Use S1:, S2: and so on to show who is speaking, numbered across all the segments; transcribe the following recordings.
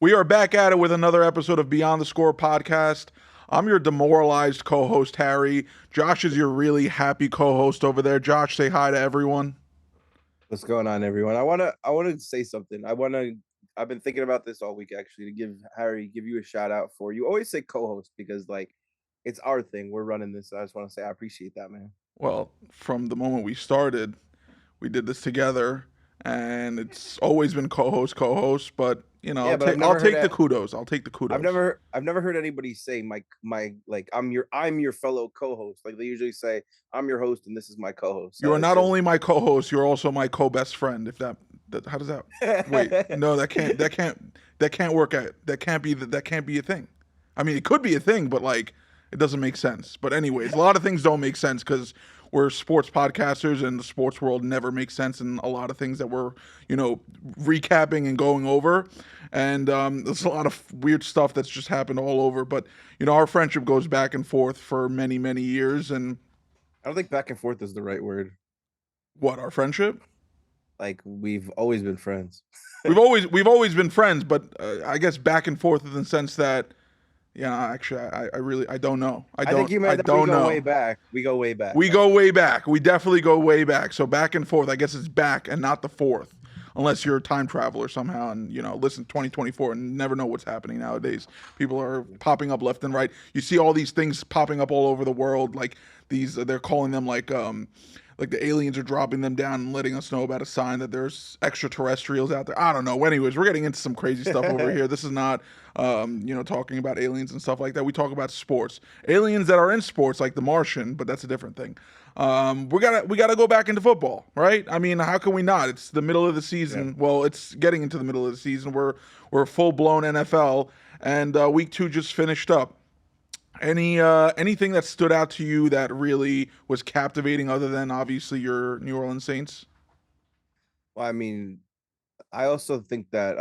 S1: We are back at it with another episode of Beyond the Score podcast. I'm your demoralized co-host, Harry. Josh is your really happy co-host over there. Josh, say hi to everyone.
S2: What's going on, everyone? I want to say something. I've been thinking about this all week actually to give you a shout out for you. Always say co-host because it's our thing. We're running this. So I just want to say I appreciate that, man.
S1: Well, from the moment we started, we did this together, and it's always been co-host. But
S2: Yeah, but
S1: I'll take the kudos. I'll take the kudos.
S2: I've never heard anybody say my like I'm your fellow co-host. Like they usually say I'm your host and this is my co-host.
S1: You
S2: So
S1: are
S2: it's
S1: not
S2: just
S1: only my co-host, you're also my co-best friend. If that how does that? Wait, no, that can't work out. That can't be a thing. I mean, it could be a thing, but like it doesn't make sense. But anyways, a lot of things don't make sense because we're sports podcasters and the sports world never makes sense in a lot of things that we're recapping and going over. And there's a lot of weird stuff that's just happened all over. But our friendship goes back and forth for many years. And
S2: I don't think back and forth is the right word.
S1: what, our friendship?
S2: Like we've always been friends.
S1: We've always been friends, but I guess back and forth in the sense that, actually, I really I don't know.
S2: I think you
S1: I
S2: meant that we
S1: don't
S2: go
S1: know.
S2: way back. We go way back.
S1: We go way back. We definitely go way back. So back and forth. I guess it's back and not the fourth, unless you're a time traveler somehow and listen 2024 and never know what's happening nowadays. People are popping up left and right. You see all these things popping up all over the world. Like these, they're calling them like the aliens are dropping them down and letting us know about a sign that there's extraterrestrials out there. I don't know. Anyways, we're getting into some crazy stuff over here. This is not, talking about aliens and stuff like that. We talk about sports, aliens that are in sports, like The Martian, but that's a different thing. We gotta go back into football, right? I mean, how can we not? It's the middle of the season.
S2: Yeah.
S1: Well, it's getting into the middle of the season. We're full blown NFL, and week 2 just finished up. Anything that stood out to you that really was captivating other than obviously your New Orleans Saints?
S2: Well, I mean, I also think that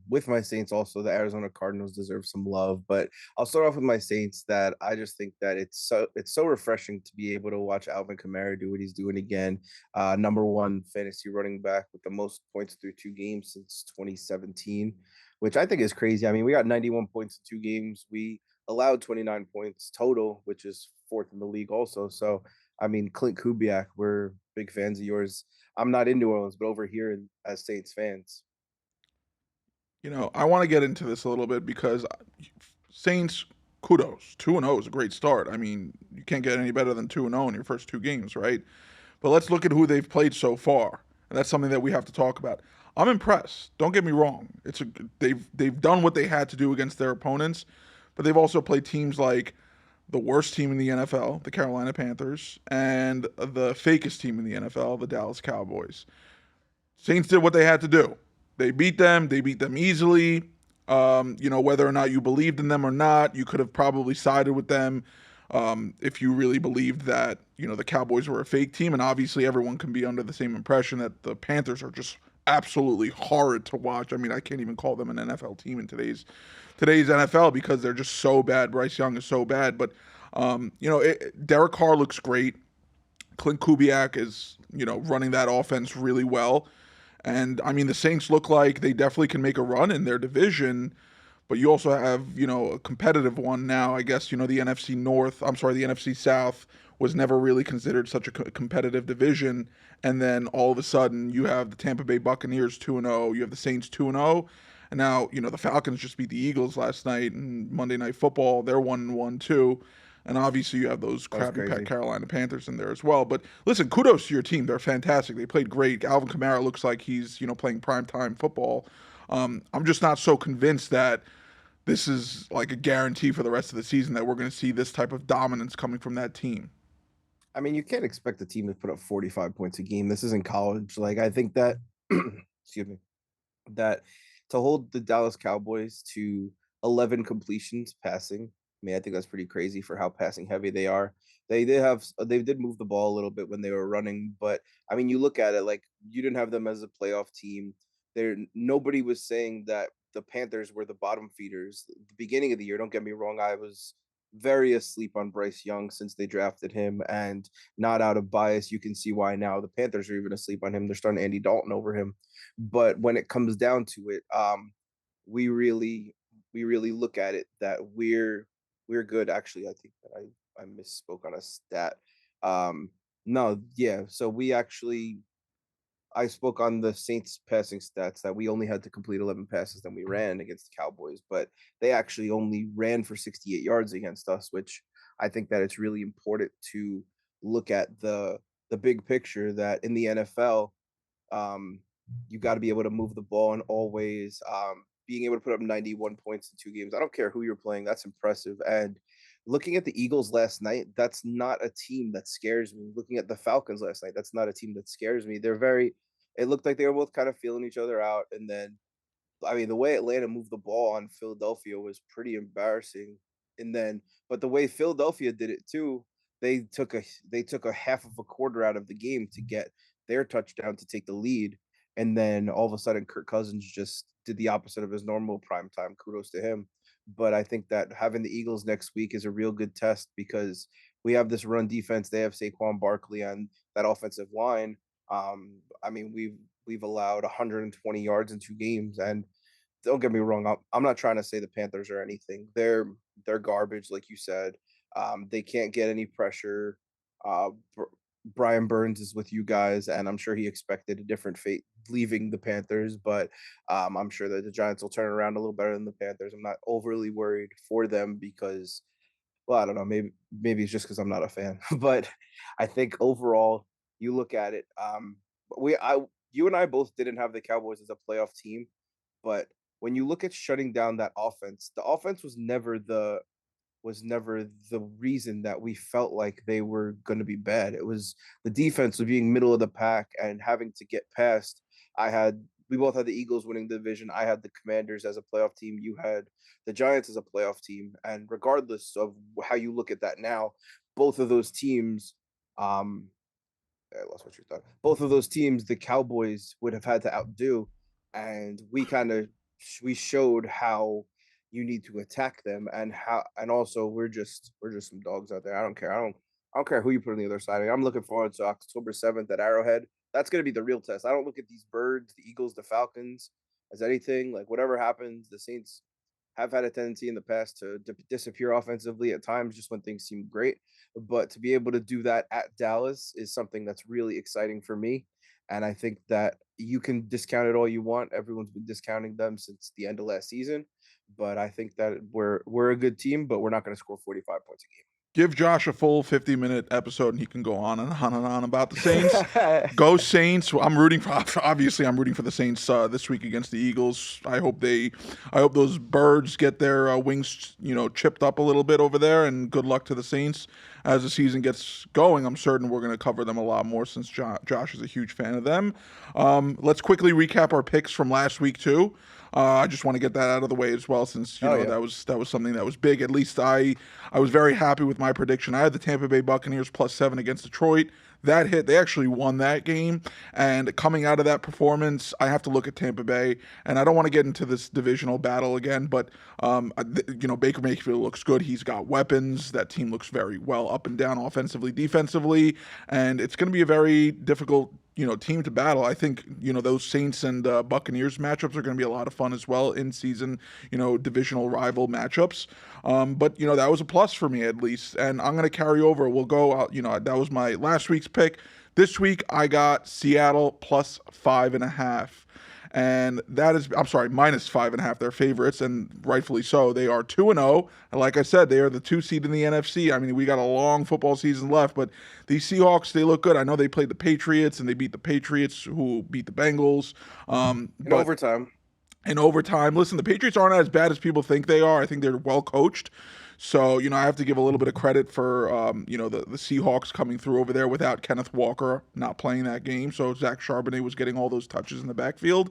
S2: with my Saints, also the Arizona Cardinals deserve some love. But I'll start off with my Saints. That I just think that it's so refreshing to be able to watch Alvin Kamara do what he's doing again. Number one fantasy running back with the most points through 2 games since 2017, which I think is crazy. I mean, we got 91 points in 2 games. We allowed 29 points total, which is fourth in the league also. So I mean, Clint Kubiak, we're big fans of yours. I'm not in New Orleans, but over here as Saints fans.
S1: I want to get into this a little bit because Saints, kudos. 2-0 is a great start. I mean, you can't get any better than 2-0 in your first 2 games, right? But let's look at who they've played so far. And that's something that we have to talk about. I'm impressed. Don't get me wrong. They've done what they had to do against their opponents, but they've also played teams like the worst team in the NFL, the Carolina Panthers, and the fakest team in the NFL, the Dallas Cowboys. Saints did what they had to do. They beat them. They beat them easily. Whether or not you believed in them or not, you could have probably sided with them if you really believed that the Cowboys were a fake team. And obviously, everyone can be under the same impression that the Panthers are just absolutely horrid to watch. I mean, I can't even call them an NFL team in today's NFL because they're just so bad. Bryce Young is so bad, but Derek Carr looks great. Clint Kubiak is running that offense really well. And I mean, the Saints look like they definitely can make a run in their division, but you also have, a competitive one now. I guess, the NFC North, I'm sorry, the NFC South was never really considered such a competitive division. And then all of a sudden, you have the Tampa Bay Buccaneers 2-0, you have the Saints 2-0. And now, the Falcons just beat the Eagles last night and Monday Night Football. They're 1-1 too. And obviously, you have those
S2: That's
S1: crappy
S2: crazy.
S1: Carolina Panthers in there as well. But listen, kudos to your team. They're fantastic. They played great. Alvin Kamara looks like he's, playing prime time football. I'm just not so convinced that this is like a guarantee for the rest of the season that we're going to see this type of dominance coming from that team.
S2: I mean, you can't expect a team to put up 45 points a game. This isn't college. Like, I think that, excuse me, that to hold the Dallas Cowboys to 11 completions passing, I mean, I think that's pretty crazy for how passing heavy they are. They did move the ball a little bit when they were running, but I mean, you look at it like you didn't have them as a playoff team. Nobody was saying that the Panthers were the bottom feeders. At the beginning of the year, don't get me wrong, I was very asleep on Bryce Young since they drafted him, and not out of bias, you can see why now the Panthers are even asleep on him. They're starting Andy Dalton over him. But when it comes down to it, we really we really look at it that we're good. Actually, I think that I misspoke on a stat. Um, no, yeah. So we actually I spoke on the Saints passing stats that we only had to complete 11 passes than we ran against the Cowboys, but they actually only ran for 68 yards against us, which I think that it's really important to look at the big picture that in the NFL, um, you got to be able to move the ball in all ways. Being able to put up 91 points in 2 games, I don't care who you're playing, that's impressive. And looking at the Eagles last night, that's not a team that scares me. Looking at the Falcons last night, that's not a team that scares me. It looked like they were both kind of feeling each other out. And then I mean, the way Atlanta moved the ball on Philadelphia was pretty embarrassing. And then, but the way Philadelphia did it too, they took a half of a quarter out of the game to get their touchdown to take the lead, and then all of a sudden, Kirk Cousins just did the opposite of his normal prime time. Kudos to him. But I think that having the Eagles next week is a real good test because we have this run defense. They have Saquon Barkley on that offensive line. I mean, we've allowed 120 yards in 2 games, and don't get me wrong, I'm not trying to say the Panthers are anything. They're garbage, like you said. They can't get any pressure. Uh, Brian Burns is with you guys, and I'm sure he expected a different fate leaving the Panthers, but I'm sure that the Giants will turn around a little better than the Panthers. I'm not overly worried for them because, well, I don't know, maybe it's just because I'm not a fan, but I think overall, you look at it. You and I both didn't have the Cowboys as a playoff team, but when you look at shutting down that offense, the offense was never the reason that we felt like they were going to be bad. It was the defense was being middle of the pack and having to get past. We both had the Eagles winning the division. I had the Commanders as a playoff team. You had the Giants as a playoff team. And regardless of how you look at that now, both of those teams, um, I lost what you thought. Both of those teams, the Cowboys would have had to outdo, and we showed how you need to attack them, and how, and also we're just some dogs out there. I don't care who you put on the other side. I'm looking forward to October 7th at Arrowhead. That's going to be the real test. I don't look at these birds, the Eagles, the Falcons, as anything. Like whatever happens, the Saints have had a tendency in the past to disappear offensively at times, just when things seem great. But to be able to do that at Dallas is something that's really exciting for me. And I think that you can discount it all you want. Everyone's been discounting them since the end of last season. But I think that we're a good team, but we're not going to score 45 points
S1: Give Josh a full 50-minute episode and he can go on and on and on about the Saints.
S2: a game.
S1: Go Saints. I'm rooting for obviously I'm rooting for the Saints this week against the Eagles. I hope those birds get their wings, chipped up a little bit over there, and good luck to the Saints as the season gets going. I'm certain we're going to cover them a lot more since Josh is a huge fan of them. Let's quickly recap our picks from last week too. I just want to get that out of the way as well, since
S2: Oh yeah.
S1: that was something that was big. At least I was very happy with my prediction. I had the Tampa Bay Buccaneers +7 against Detroit. That hit. They actually won that game. And coming out of that performance, I have to look at Tampa Bay. And I don't want to get into this divisional battle again, but Baker Mayfield looks good. He's got weapons. That team looks very well up and down, offensively, defensively, and it's going to be a very difficult team to battle. I think, those Saints and Buccaneers matchups are going to be a lot of fun as well in season, divisional rival matchups. But, that was a plus for me at least. And I'm going to carry over. We'll go out, that was my last week's pick. This week I got Seattle +5.5. And that is, I'm sorry, -5.5. They're favorites, and rightfully so. They are 2-0. And like I said, they are the 2 seed in the NFC. I mean, we got a long football season left, but these Seahawks, they look good. I know they played the Patriots, and they beat the Patriots, who beat the Bengals.
S2: In
S1: But
S2: overtime.
S1: in overtime, listen, the Patriots aren't as bad as people think they are. I think they're well coached. So, I have to give a little bit of credit for, the Seahawks coming through over there without Kenneth Walker not playing that game. So Zach Charbonnet was getting all those touches in the backfield.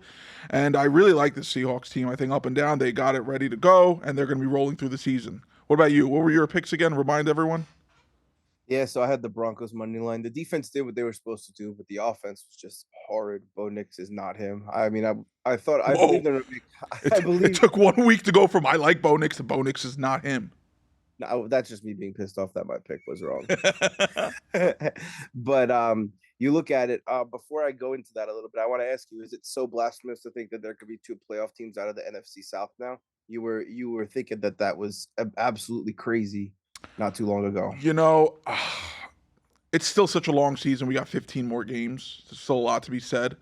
S1: And I really like the Seahawks team. I think up and down, they got it ready to go, and they're going to be rolling through the season. What about you? What were your picks again? Remind everyone.
S2: Yeah, so I had the Broncos money line. The defense did what they were supposed to do, but the offense was just horrid. Bo Nix is not him. I mean, I believe
S1: Whoa.
S2: they're I
S1: It
S2: believe
S1: took 1 week to go from I like Bo Nix to Bo Nix is not him.
S2: no, that's just me being pissed off that my pick was wrong. But you look at it. Before I go into that a little bit, I want to ask you: is it so blasphemous to think that there could be two playoff teams out of the NFC South now? You were thinking that that was absolutely crazy not too long ago.
S1: You know, it's still such a long season. We got 15 more games. There's still a lot to be said.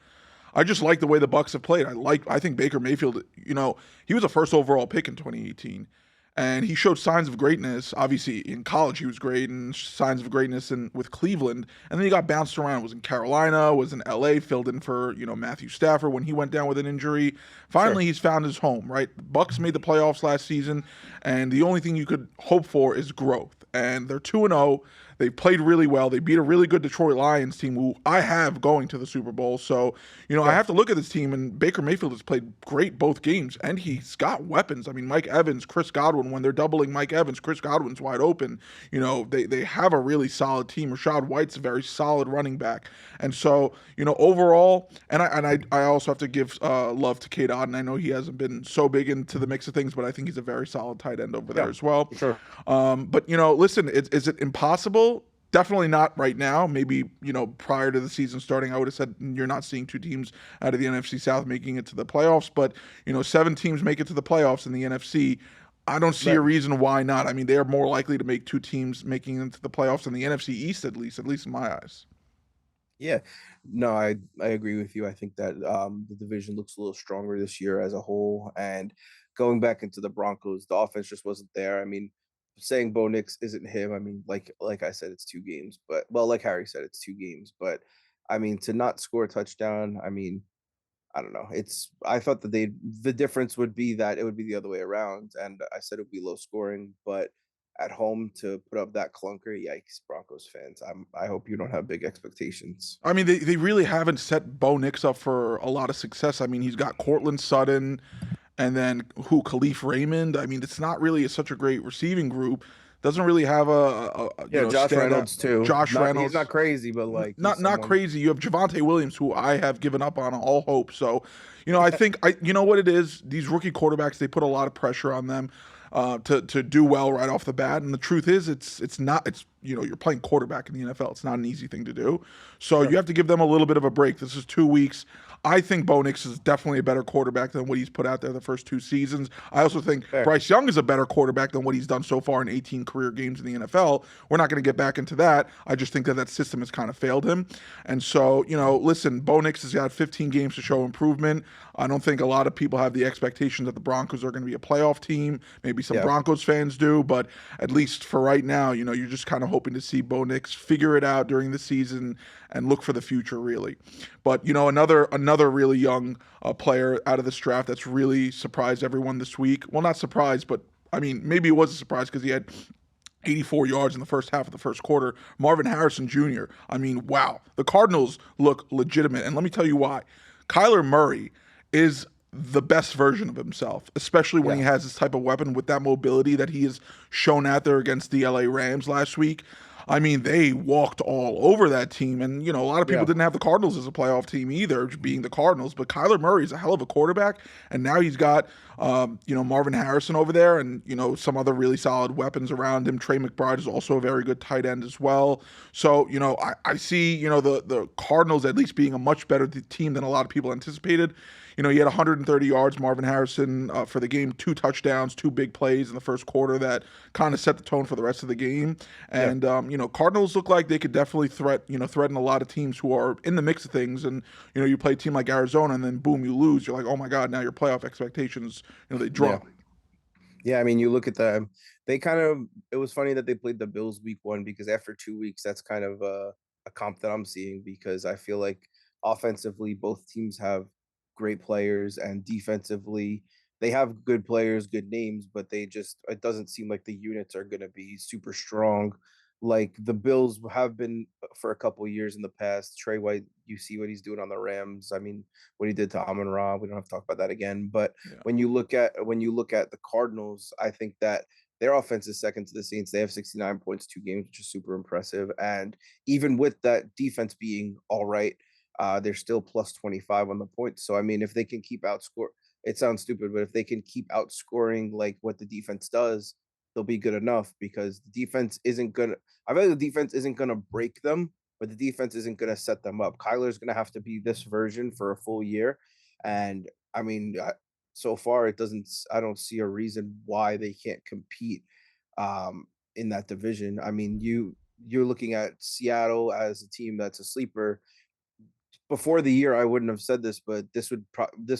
S1: I just like the way the Bucks have played. I think Baker Mayfield, he was a first overall pick in 2018 and he showed signs of greatness. Obviously in college he was great and signs of greatness with Cleveland. And then he got bounced around. Was in Carolina, was in LA, filled in for, Matthew Stafford when he went down with an injury. Finally
S2: Sure.
S1: he's found his home, right? The Bucks made the playoffs last season and the only thing you could hope for is growth. And they're 2-0. They played really well. They beat a really good Detroit Lions team who I have going to the Super Bowl. So, I
S2: Yeah.
S1: have to look at this team, and Baker Mayfield has played great both games, and he's got weapons. I mean, Mike Evans, Chris Godwin, when they're doubling Mike Evans, Chris Godwin's wide open. They have a really solid team. Rashad White's a very solid running back. And so, overall, and I also have to give love to Kate Otten. I know he hasn't been so big into the mix of things, but I think he's a very solid tight end over there
S2: Yeah.
S1: as well.
S2: For sure.
S1: But listen, is it impossible? Definitely not right now. Maybe, prior to the season starting, I would have said you're not seeing two teams out of the NFC South making it to the playoffs. But, seven teams make it to the playoffs in the NFC. I don't see a
S2: Right.
S1: reason why not. I mean, they are more likely to make two teams making it into the playoffs in the NFC East, at least in my eyes.
S2: Yeah. No, I agree with you. I think that the division looks a little stronger this year as a whole. And going back into the Broncos, the offense just wasn't there. I mean, saying Bo Nix isn't him. I mean, like I said, it's 2 games, but well, like Harry said, it's 2 games. But I mean, to not score a touchdown, I mean, I don't know. I thought that the difference would be that it would be the other way around. And I said it would be low scoring, but at home to put up that clunker, yikes, Broncos fans. I hope you don't have big expectations.
S1: I mean, they really haven't set Bo Nix up for a lot of success. I mean, he's got Cortland Sutton, and then Khalif Raymond. I mean, it's not really such a great receiving group. Doesn't really have
S2: Yeah, Josh
S1: standout.
S2: Reynolds too.
S1: Josh
S2: Not he's not
S1: Reynolds,
S2: crazy, but like he's
S1: not
S2: someone.
S1: crazy. You have Javante Williams, who I have given up on all hope. So, I think you know what it is. These rookie quarterbacks, they put a lot of pressure on them to do well right off the bat. And the truth is, it's not. It's you're playing quarterback in the NFL. It's not an easy thing to do. So you
S2: Sure.
S1: have to give them a little bit of a break. This is 2 weeks. I think Bo Nix is definitely a better quarterback than what he's put out there the first two seasons. I also think
S2: Fair.
S1: Bryce Young is a better quarterback than what he's done so far in 18 career games in the NFL. We're not going to get back into that. I just think that system has kind of failed him. And so, listen, Bo Nix has got 15 games to show improvement. I don't think a lot of people have the expectation that the Broncos are going to be a playoff team. Maybe some
S2: Yeah.
S1: Broncos fans do, but at least for right now, you're just kind of hoping to see Bo Nix figure it out during the season and look for the future, really. But another really young player out of this draft that's really surprised everyone this week. Well, not surprised, but I mean, maybe it was a surprise because he had 84 yards in the first half of the first quarter. Marvin Harrison Jr. I mean, wow. The Cardinals look legitimate. And let me tell you why. Kyler Murray is the best version of himself, especially when
S2: Yeah.
S1: he has this type of weapon with that mobility that he has shown out there against the LA Rams last week. I mean, they walked all over that team. And, a lot of people
S2: Yeah.
S1: didn't have the Cardinals as a playoff team either, being the Cardinals. But Kyler Murray is a hell of a quarterback. And now he's got, Marvin Harrison over there and, some other really solid weapons around him. Trey McBride is also a very good tight end as well. So, I see, the Cardinals at least being a much better team than a lot of people anticipated. He had 130 yards, Marvin Harrison, for the game, 2 touchdowns, 2 big plays in the first quarter that kind of set the tone for the rest of the game.
S2: Yeah.
S1: And Cardinals look like they could definitely threaten a lot of teams who are in the mix of things. And you play a team like Arizona, and then boom, you lose. You're like, oh my god, now your playoff expectations, they
S2: Yeah.
S1: drop.
S2: Yeah, I mean, you look at them. They kind of. It was funny that they played the Bills week 1 because after 2 weeks, that's kind of a comp that I'm seeing because I feel like offensively, both teams have great players, and defensively, they have good players, good names, but it doesn't seem like the units are going to be super strong. Like the Bills have been for a couple years in the past. Trey White, you see what he's doing on the Rams. I mean, what he did to Amon Ra, we don't have to talk about that again. But
S1: Yeah.
S2: when you look at the Cardinals, I think that their offense is second to the Saints. They have 69 points, 2 games, which is super impressive. And even with that defense being all right, they're still plus 25 on the points. So I mean, if they can keep outscore, it sounds stupid, but if they can keep outscoring like what the defense does, they'll be good enough because the defense isn't gonna. I feel like the defense isn't gonna break them, but the defense isn't going to set them up. Kyler's going to have to be this version for a full year. And I mean, so far it doesn't, I don't see a reason why they can't compete um, in that division. I mean, you're looking at Seattle as a team that's a sleeper. Before the year, I wouldn't have said this, but this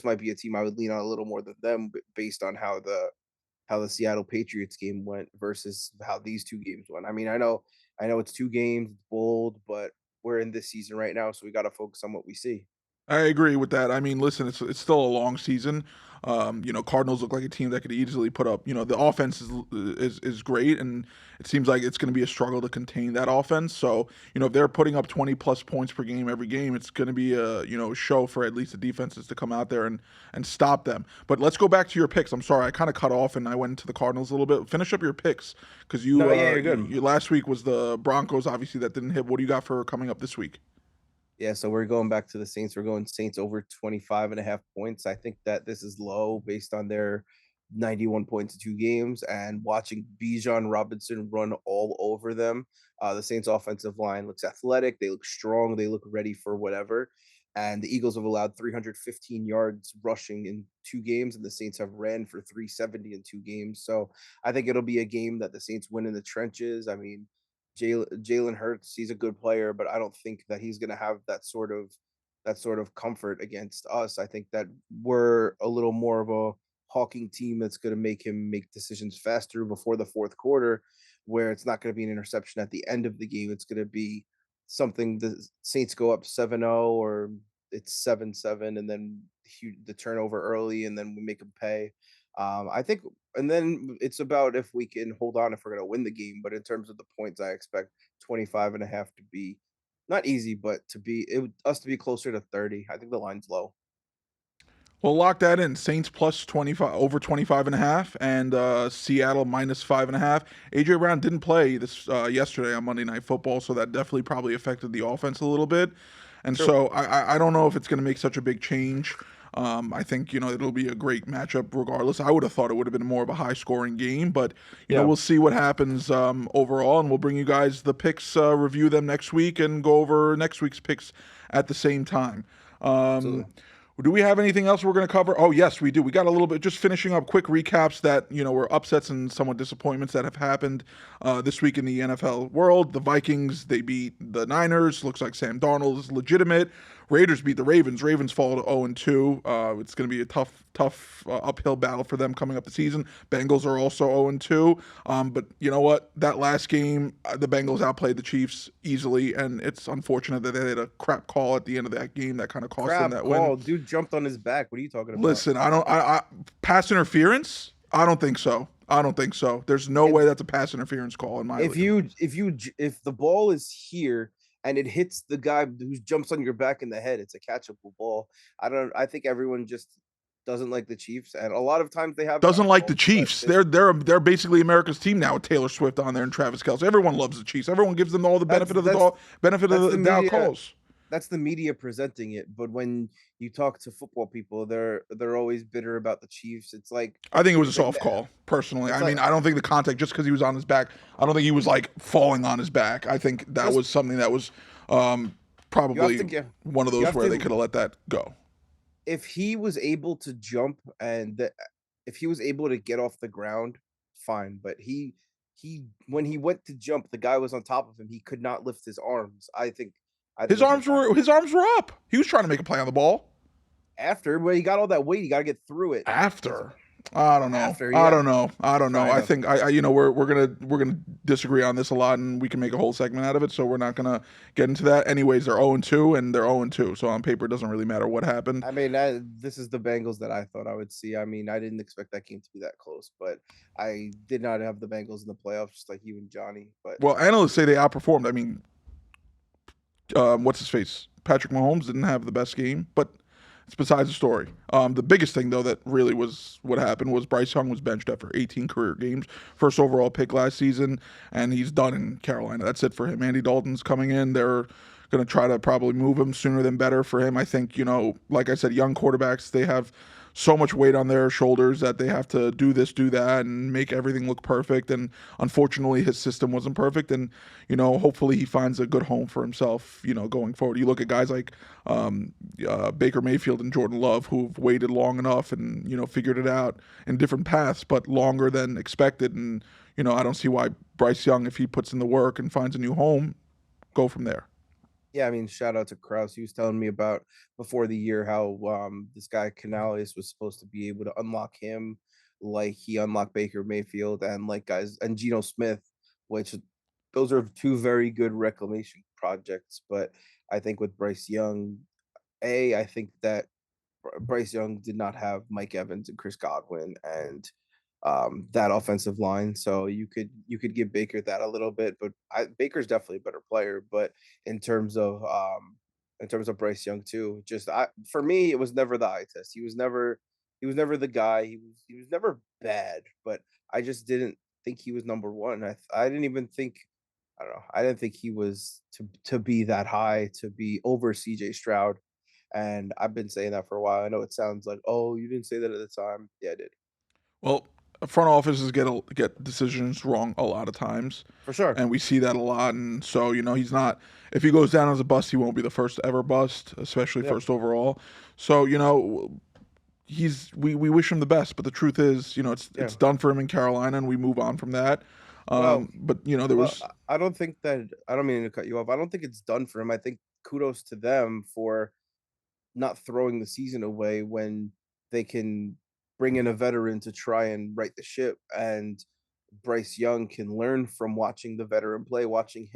S2: might be a team I would lean on a little more than them, based on how the Seattle Patriots game went versus how these two games went. I mean, I know it's two games, it's bold, but we're in this season right now, so we got to focus on what we see.
S1: I agree with that. I mean, listen, it's still a long season. Cardinals look like a team that could easily put up. The offense is great, and it seems like it's going to be a struggle to contain that offense. So, if they're putting up 20 plus points per game every game, it's going to be a show for at least the defenses to come out there and stop them. But let's go back to your picks. I'm sorry, I kind of cut off and I went into the Cardinals a little bit. Finish up your picks because
S2: No, yeah, you're good.
S1: you last week was the Broncos. Obviously, that didn't hit. What do you got for coming up this week?
S2: Yeah, so we're going back to the Saints. We're going Saints over 25.5 points. I think that this is low based on their 91 points in two games and watching Bijan Robinson run all over them. The Saints offensive line looks athletic. They look strong. They look ready for whatever. And the Eagles have allowed 315 yards rushing in two games, and the Saints have ran for 370 in two games. So I think it'll be a game that the Saints win in the trenches. I mean, Jalen Hurts, he's a good player, but I don't think that he's going to have that sort of comfort against us. I think that we're a little more of a hawking team that's going to make him make decisions faster before the fourth quarter, where it's not going to be an interception at the end of the game. It's going to be something the Saints go up 7-0, or it's 7-7, and then the turnover early, and then we make them pay. I think, and then it's about if we can hold on, if we're going to win the game. But in terms of the points, I expect 25.5 to be not easy, but us to be closer to 30. I think the line's low.
S1: Well, lock that in. Saints plus 25, over 25 and a half, and Seattle minus 5.5. AJ Brown didn't play this yesterday on Monday Night Football, so that definitely probably affected the offense a little bit. And
S2: True.
S1: so I don't know if it's going to make such a big change. I think it'll be a great matchup regardless. I would have thought it would have been more of a high scoring game, but
S2: Yeah,
S1: we'll see what happens overall, and we'll bring you guys the picks, review them next week, and go over next week's picks at the same time. Um,
S2: absolutely.
S1: do we have anything else we're going to cover? Oh, yes, we do. We got a little bit, just finishing up quick recaps that, were upsets and somewhat disappointments that have happened this week in the NFL world. The Vikings, they beat the Niners. Looks like Sam Darnold is legitimate. Raiders beat the Ravens. Ravens fall to 0-2. It's going to be a tough uphill battle for them coming up the season. Bengals are also 0-2. But you know what? That last game, the Bengals outplayed the Chiefs easily, and it's unfortunate that they had a crap call at the end of that game that kind of cost them
S2: Crap
S1: that win.
S2: call. Dude jumped on his back. What are you talking about?
S1: Listen, I pass interference? I don't think so. I don't think so. There's no way that's a pass interference call in my
S2: If
S1: opinion.
S2: if the ball is here and it hits the guy who jumps on your back in the head, it's a catchable ball. I think everyone just doesn't like the Chiefs, and a lot of times they have
S1: Doesn't
S2: gotten
S1: like the
S2: calls, but
S1: Chiefs. They're basically America's team now with Taylor Swift on there and Travis Kelce. Everyone loves the Chiefs. Everyone gives them all the
S2: that's
S1: benefit of the
S2: that's
S1: benefit of
S2: that's
S1: the
S2: the
S1: doubt
S2: media.
S1: calls.
S2: That's the media presenting it. But when you talk to football people, they're always bitter about the Chiefs.
S1: I think it was a
S2: It's like
S1: soft call, personally.
S2: it's
S1: I
S2: like
S1: mean, I don't think the contact just because he was on his back. I don't think he was like falling on his back. I think that
S2: just
S1: was something that was
S2: you have
S1: probably
S2: to get
S1: one of
S2: you
S1: those
S2: have
S1: where they
S2: to
S1: could have let that go.
S2: if he was able to jump if he was able to get off the ground, fine. But he when he went to jump, the guy was on top of him. He could not lift his arms. I think it's a bad
S1: His arms were up. He was trying to make a play on the ball.
S2: after, but he got all that weight. You got to get through it. It's
S1: After, I don't know.
S2: after,
S1: I
S2: yeah.
S1: don't know. I don't know.
S2: I
S1: I
S2: know.
S1: think we're gonna disagree on this a lot, and we can make a whole segment out of it. So we're not gonna get into that. Anyways, they're 0-2, and they're 0-2. So on paper, it doesn't really matter what happened.
S2: I mean, this is the Bengals that I thought I would see. I mean, I didn't expect that game to be that close, but I did not have the Bengals in the playoffs, just like you and Johnny. But
S1: Well, analysts say they outperformed. I mean, what's his face? Patrick Mahomes didn't have the best game, but it's besides the story. The biggest thing, though, that really was what happened was Bryce Young was benched after 18 career games, first overall pick last season, and he's done in Carolina. That's it for him. Andy Dalton's coming in. They're going to try to probably move him sooner than better for him. I think, like I said, young quarterbacks, they have so much weight on their shoulders that they have to do this, do that, and make everything look perfect. And unfortunately, his system wasn't perfect. And hopefully, he finds a good home for himself. Going forward, you look at guys like Baker Mayfield and Jordan Love, who've waited long enough and figured it out in different paths, but longer than expected. And I don't see why Bryce Young, if he puts in the work and finds a new home, go from there.
S2: Yeah, I mean, shout out to Kraus. He was telling me about before the year how this guy Canales was supposed to be able to unlock him like he unlocked Baker Mayfield and like guys and Geno Smith, which those are two very good reclamation projects. But I think with Bryce Young, I think that Bryce Young did not have Mike Evans and Chris Godwin and that offensive line. So you could give Baker that a little bit, but Baker's definitely a better player. But in terms of Bryce Young too, just for me, it was never the eye test. He was never the guy. He was never bad, but I just didn't think he was number one. I didn't even think I don't know. I didn't think he was to be that high to be over CJ Stroud. And I've been saying that for a while. I know it sounds like, oh, you didn't say that at the time. Yeah, I did.
S1: Well, front offices get decisions wrong a lot of times,
S2: For sure.
S1: and we see that a lot. And so he's not. If he goes down as a bust, he won't be the first to ever bust, especially
S2: Yeah.
S1: first overall. So we wish him the best, but the truth is,
S2: Yeah.
S1: it's done for him in Carolina, and we move on from that.
S2: Well,
S1: But there
S2: well,
S1: was
S2: I don't think that I don't mean to cut you off. I don't think it's done for him. I think kudos to them for not throwing the season away when they can bring in a veteran to try and right the ship. And Bryce Young can learn from watching the veteran play, watching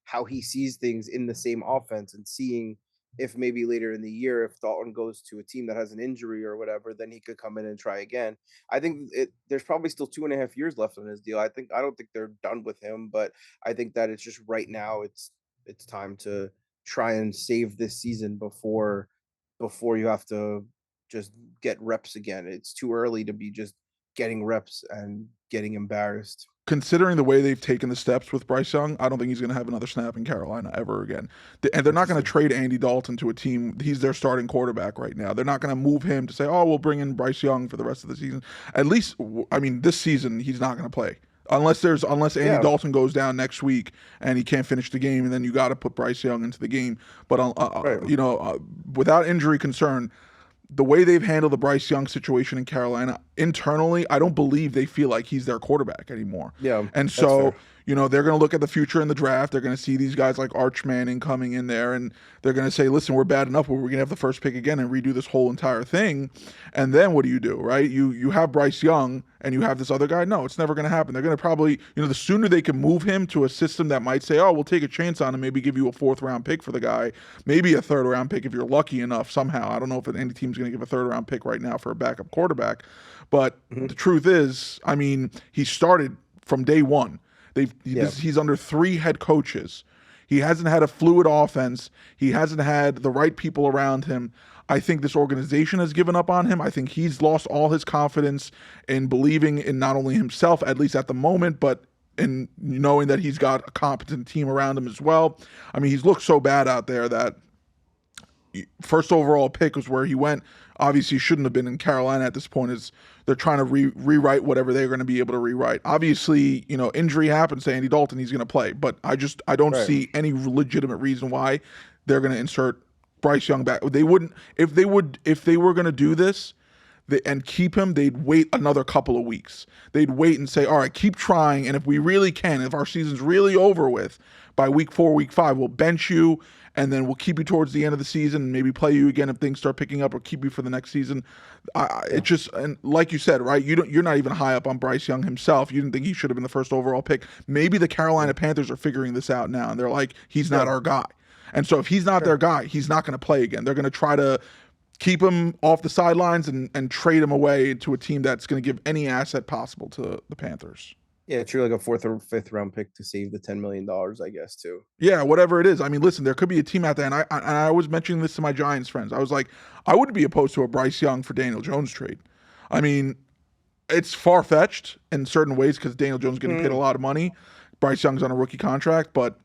S2: how he sees things in the same offense, and seeing if maybe later in the year, if Dalton goes to a team that has an injury or whatever, then he could come in and try again. I think there's probably still 2.5 years left on his deal. I don't think they're done with him, but I think that it's just right now it's time to try and save this season before you have to just get reps again. It's too early to be just getting reps and getting embarrassed.
S1: considering the way they've taken the steps with Bryce Young, I don't think he's going to have another snap in Carolina ever again. And they're not going to
S2: Interesting.
S1: trade Andy Dalton to a team. He's their starting quarterback right now. They're not going to move him to say, "Oh, we'll bring in Bryce Young for the rest of the season." At least, I mean, this season he's not going to play unless Andy
S2: Yeah,
S1: Dalton goes down next week and he can't finish the game, and then you got to put Bryce Young into the game. But
S2: right.
S1: without injury concern, the way they've handled the Bryce Young situation in Carolina internally, I don't believe they feel like he's their quarterback anymore.
S2: Yeah,
S1: And
S2: that's
S1: so,
S2: fair.
S1: they're going to look at the future in the draft. They're going to see these guys like Arch Manning coming in there, and they're going to say, listen, we're bad enough where we're going to have the first pick again and redo this whole entire thing. And then what do, right? You have Bryce Young and you have this other guy. No, it's never going to happen. They're going to probably, the sooner they can move him to a system that might say, oh, we'll take a chance on him, maybe give you a fourth round pick for the guy, maybe a third round pick if you're lucky enough somehow. I don't know if any team's going to give a third round pick right now for a backup quarterback. But
S2: Mhm.
S1: the truth is, I mean, he started from day one.
S2: Yeah,
S1: He's under 3 head coaches. He hasn't had a fluid offense. He hasn't had the right people around him. I think this organization has given up on him. I think he's lost all his confidence in believing in not only himself, at least at the moment, but in knowing that he's got a competent team around him as well. I mean, he's looked so bad out there that first overall pick was where he went. Obviously, he shouldn't have been in Carolina at this point. Is they're trying to rewrite whatever they're going to be able to rewrite. Obviously, injury happens to Andy Dalton, he's going to play. But I don't
S2: right.
S1: see any legitimate reason why they're going to insert Bryce Young back. They wouldn't if they were going to do this. And keep him, they'd wait another couple of weeks. They'd wait and say, all right, keep trying. And if we really can, if our season's really over with by week 4, week 5, we'll bench you and then we'll keep you towards the end of the season and maybe play you again if things start picking up or keep you for the next season.
S2: Yeah,
S1: It just, and like you said, right, you're not even high up on Bryce Young himself. You didn't think he should have been the first overall pick. Maybe the Carolina Panthers are figuring this out now and they're like, he's not
S2: sure,
S1: our guy. And so if he's not their
S2: sure.
S1: guy, he's not going to play again. They're going to try to keep him off the sidelines and trade him away to a team that's going to give any asset possible to the Panthers.
S2: Yeah, true. Like a fourth or fifth round pick to save the $10 million, I guess, too.
S1: Yeah, whatever it is. I mean, listen, there could be a team out there, and I was mentioning this to my Giants friends. I was like, I wouldn't be opposed to a Bryce Young for Daniel Jones trade. I mean, it's far fetched in certain ways because Daniel Jones is getting paid a
S2: Mm,
S1: lot of money. Bryce Young's on a rookie contract, but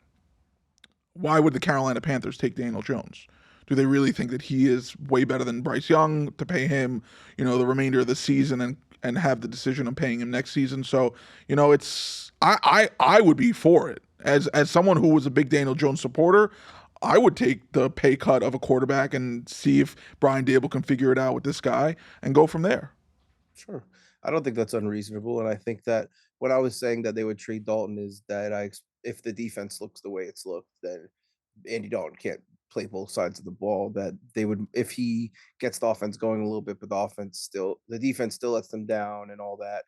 S1: why would the Carolina Panthers take Daniel Jones? Do they really think that he is way better than Bryce Young to pay him, the remainder of the season and have the decision on paying him next season? So, it's I would be for it. As someone who was a big Daniel Jones supporter, I would take the pay cut of a quarterback and see if Brian Dable can figure it out with this guy and go from there.
S2: Sure. I don't think that's unreasonable, and I think that what I was saying that they would trade Dalton is that if the defense looks the way it's looked, then Andy Dalton can't play both sides of the ball. That they would, if he gets the offense going a little bit, but the defense still lets them down and all that.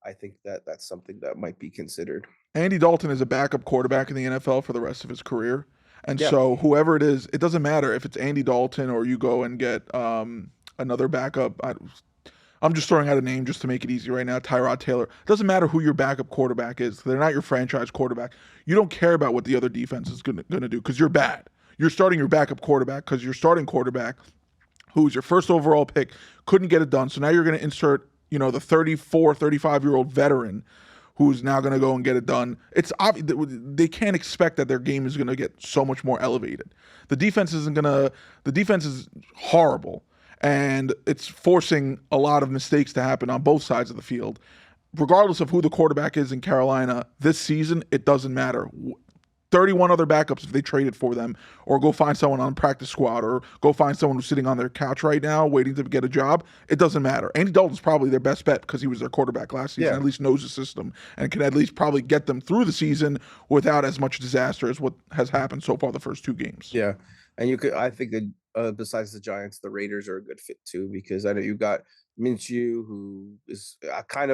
S2: I think that that's something that might be considered.
S1: Andy Dalton is a backup quarterback in the NFL for the rest of his career. And
S2: Yeah,
S1: so whoever it is, it doesn't matter if it's Andy Dalton or you go and get another backup. I'm just throwing out a name just to make it easy right now. Tyrod Taylor. It doesn't matter who your backup quarterback is. They're not your franchise quarterback. You don't care about what the other defense is going to do because you're bad. You're starting your backup quarterback because your starting quarterback, who was your first overall pick, couldn't get it done. So now you're going to insert, the 34, 35-year-old veteran who's now going to go and get it done. It's obvious they can't expect that their game is going to get so much more elevated. The defense isn't going to. The defense is horrible, and it's forcing a lot of mistakes to happen on both sides of the field. Regardless of who the quarterback is in Carolina this season, it doesn't matter. 31 other backups if they traded for them, or go find someone on practice squad, or go find someone who's sitting on their couch right now waiting to get a job. It doesn't matter. Andy Dalton's probably their best bet because he was their quarterback last season,
S2: yeah.
S1: at least knows the system, and can at least probably get them through the season without as much disaster as what has happened so far the first two games.
S2: Yeah, and I think that besides the Giants, the Raiders are a good fit too because I know you got Minshew, who is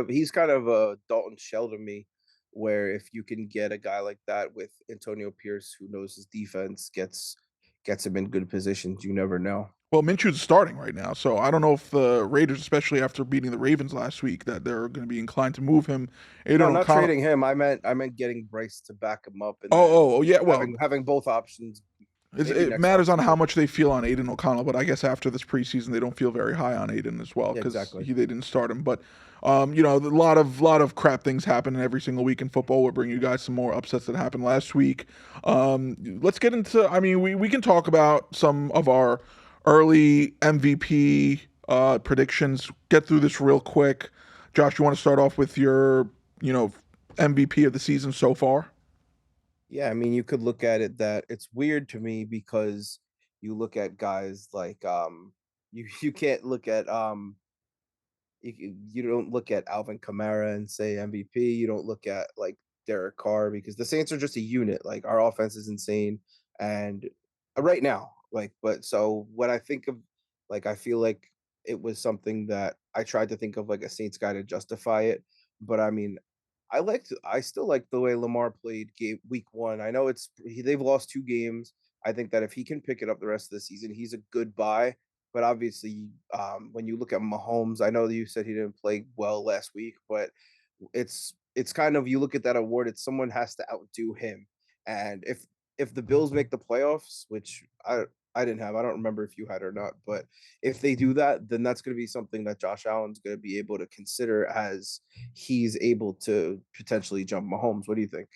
S2: he's kind of a Dalton shell to me, where if you can get a guy like that with Antonio Pierce, who knows his defense, gets him in good positions, you never know.
S1: Well, Minshew's starting right now, so I don't know if the Raiders, especially after beating the Ravens last week, that they're going to be inclined to move him.
S2: No,
S1: Aiden
S2: not
S1: O'Connell.
S2: trading him. I meant getting Bryce to back him up, and then
S1: Oh, yeah. Well,
S2: having both options. Maybe
S1: it
S2: next
S1: matters on how
S2: offseason.
S1: much they feel on Aiden O'Connell, but I guess after this preseason, they don't feel very high on Aiden as well
S2: Yeah,
S1: because
S2: exactly.
S1: they didn't start him. But a lot of crap things happen every single week in football. We'll bring you guys some more upsets that happened last week. Let's get into. I mean, we can talk about some of our early MVP predictions. Get through this real quick. Josh, you want to start off with your MVP of the season so far?
S2: Yeah, I mean, you could look at it that it's weird to me because you look at guys like you can't look at you don't look at Alvin Kamara and say MVP. You don't look at like Derek Carr because the Saints are just a unit. Like our offense is insane, and right now, but so when I think of I feel like it was something that I tried to think of like a Saints guy to justify it. But I mean, I still like the way Lamar played week one. I know they've lost two games. I think that if he can pick it up the rest of the season, he's a good buy. But obviously, when you look at Mahomes, I know that you said he didn't play well last week, but it's kind of you look at that award, it's someone has to outdo him. And if the Bills make the playoffs, which I didn't have, I don't remember if you had or not, but if they do that, then that's going to be something that Josh Allen's going to be able to consider as he's able to potentially jump Mahomes. What do you think?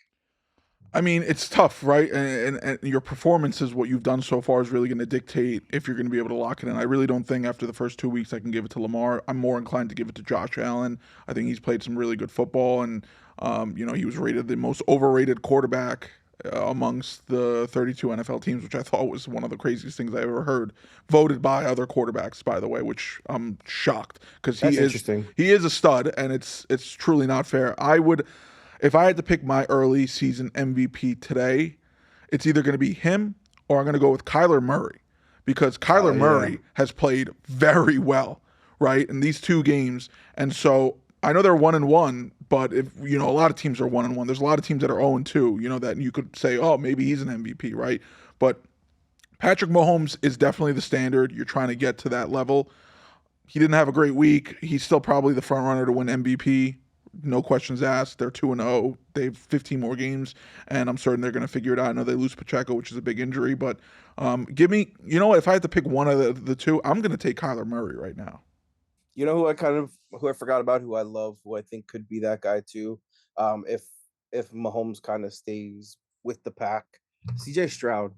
S1: I mean, it's tough, right? And your performance is what you've done so far is really going to dictate if you're going to be able to lock it in. I really don't think after the first 2 weeks I can give it to Lamar. I'm more inclined to give it to Josh Allen. I think he's played some really good football, and he was rated the most overrated quarterback amongst the 32 NFL teams, which I thought was one of the craziest things I ever heard. Voted by other quarterbacks, by the way, which I'm shocked because he
S2: That's
S1: is
S2: interesting.
S1: he is a stud, and it's truly not fair. I would. If I had to pick my early season MVP today, it's either going to be him or I'm going to go with Kyler Murray because Kyler
S2: Yeah.
S1: Murray has played very well, right, in these two games. And so I know they're 1-1, but if a lot of teams are 1-1. There's a lot of teams that are 0-2, that you could say, oh, maybe he's an MVP, right? But Patrick Mahomes is definitely the standard. You're trying to get to that level. He didn't have a great week. He's still probably the front runner to win MVP. No questions asked. They're 2-0. They have 15 more games, and I'm certain they're going to figure it out. I know they lose Pacheco, which is a big injury, but give me, what? If I had to pick one of the two, I'm going to take Kyler Murray right now.
S2: You know who I forgot about, who I love, who I think could be that guy too. If Mahomes kind of stays with the pack, CJ Stroud.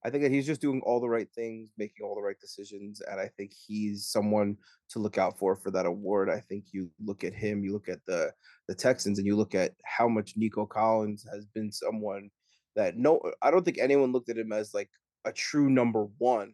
S2: I think that he's just doing all the right things, making all the right decisions, and I think he's someone to look out for that award. I think you look at him, you look at the Texans, and you look at how much Nico Collins has been someone that no, I don't think anyone looked at him as like a true number one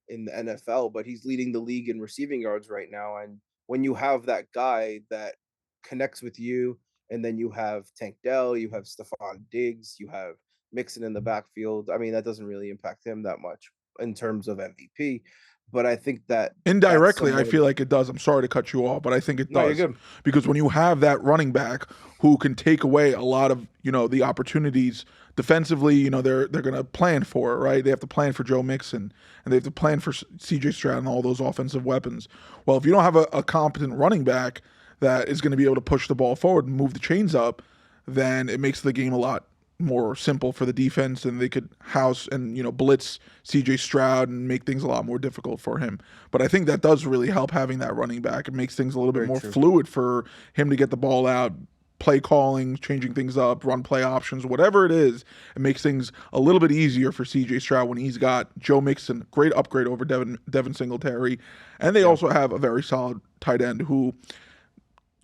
S2: in the NFL, but he's leading the league in receiving yards right now. And when you have that guy that connects with you, and then you have Tank Dell, you have Stephon Diggs, you have Mixon in the backfield. I mean, that doesn't really impact him that much in terms of MVP. But I think that that's
S1: Indirectly, I
S2: someone.
S1: feel like it does. I'm sorry to cut you off, but I think it
S2: No, you're
S1: does
S2: good.
S1: because when you have that running back who can take away a lot of the opportunities defensively, they're going to plan for it, right? They have to plan for Joe Mixon and they have to plan for C.J. Stroud and all those offensive weapons. Well, if you don't have a competent running back that is going to be able to push the ball forward and move the chains up, then it makes the game a lot more simple for the defense, and they could house and blitz C.J. Stroud and make things a lot more difficult for him. But I think that does really help having that running back. It makes things a little bit
S2: Very
S1: more
S2: true.
S1: fluid for him to get the ball out, play calling, changing things up, run play options, whatever it is. It makes things a little bit easier for C.J. Stroud when he's got Joe Mixon, great upgrade over Devin Singletary, and they
S2: Yeah.
S1: also have a very solid tight end who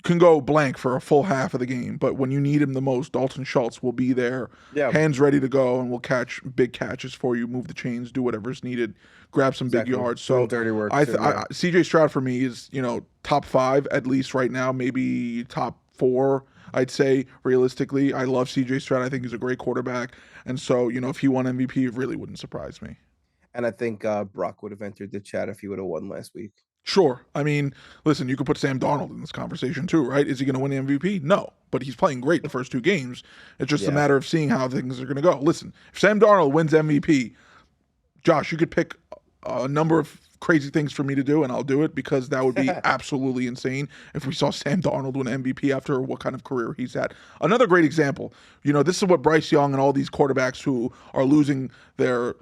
S1: can go blank for a full half of the game, but when you need him the most, Dalton Schultz will be there,
S2: Yeah.
S1: hands ready to go, and will catch big catches for you, move the chains, do whatever's needed, grab some big
S2: Exactly.
S1: yards.
S2: Doing
S1: So
S2: dirty work too. Yeah.
S1: CJ Stroud for me is top 5 at least right now, maybe top 4. I'd say realistically, I love CJ Stroud. I think he's a great quarterback, and so if he won MVP, it really wouldn't surprise me.
S2: And I think Brock would have entered the chat if he would have won last week.
S1: Sure. I mean, listen, you could put Sam Darnold in this conversation too, right? Is he going to win the MVP? No, but he's playing great the first 2 games. It's just a
S2: Yeah.
S1: matter of seeing how things are going to go. Listen, if Sam Darnold wins MVP, Josh, you could pick a number of crazy things for me to do, and I'll do it because that would be absolutely insane if we saw Sam Darnold win MVP after what kind of career he's had. Another great example, this is what Bryce Young and all these quarterbacks who are losing their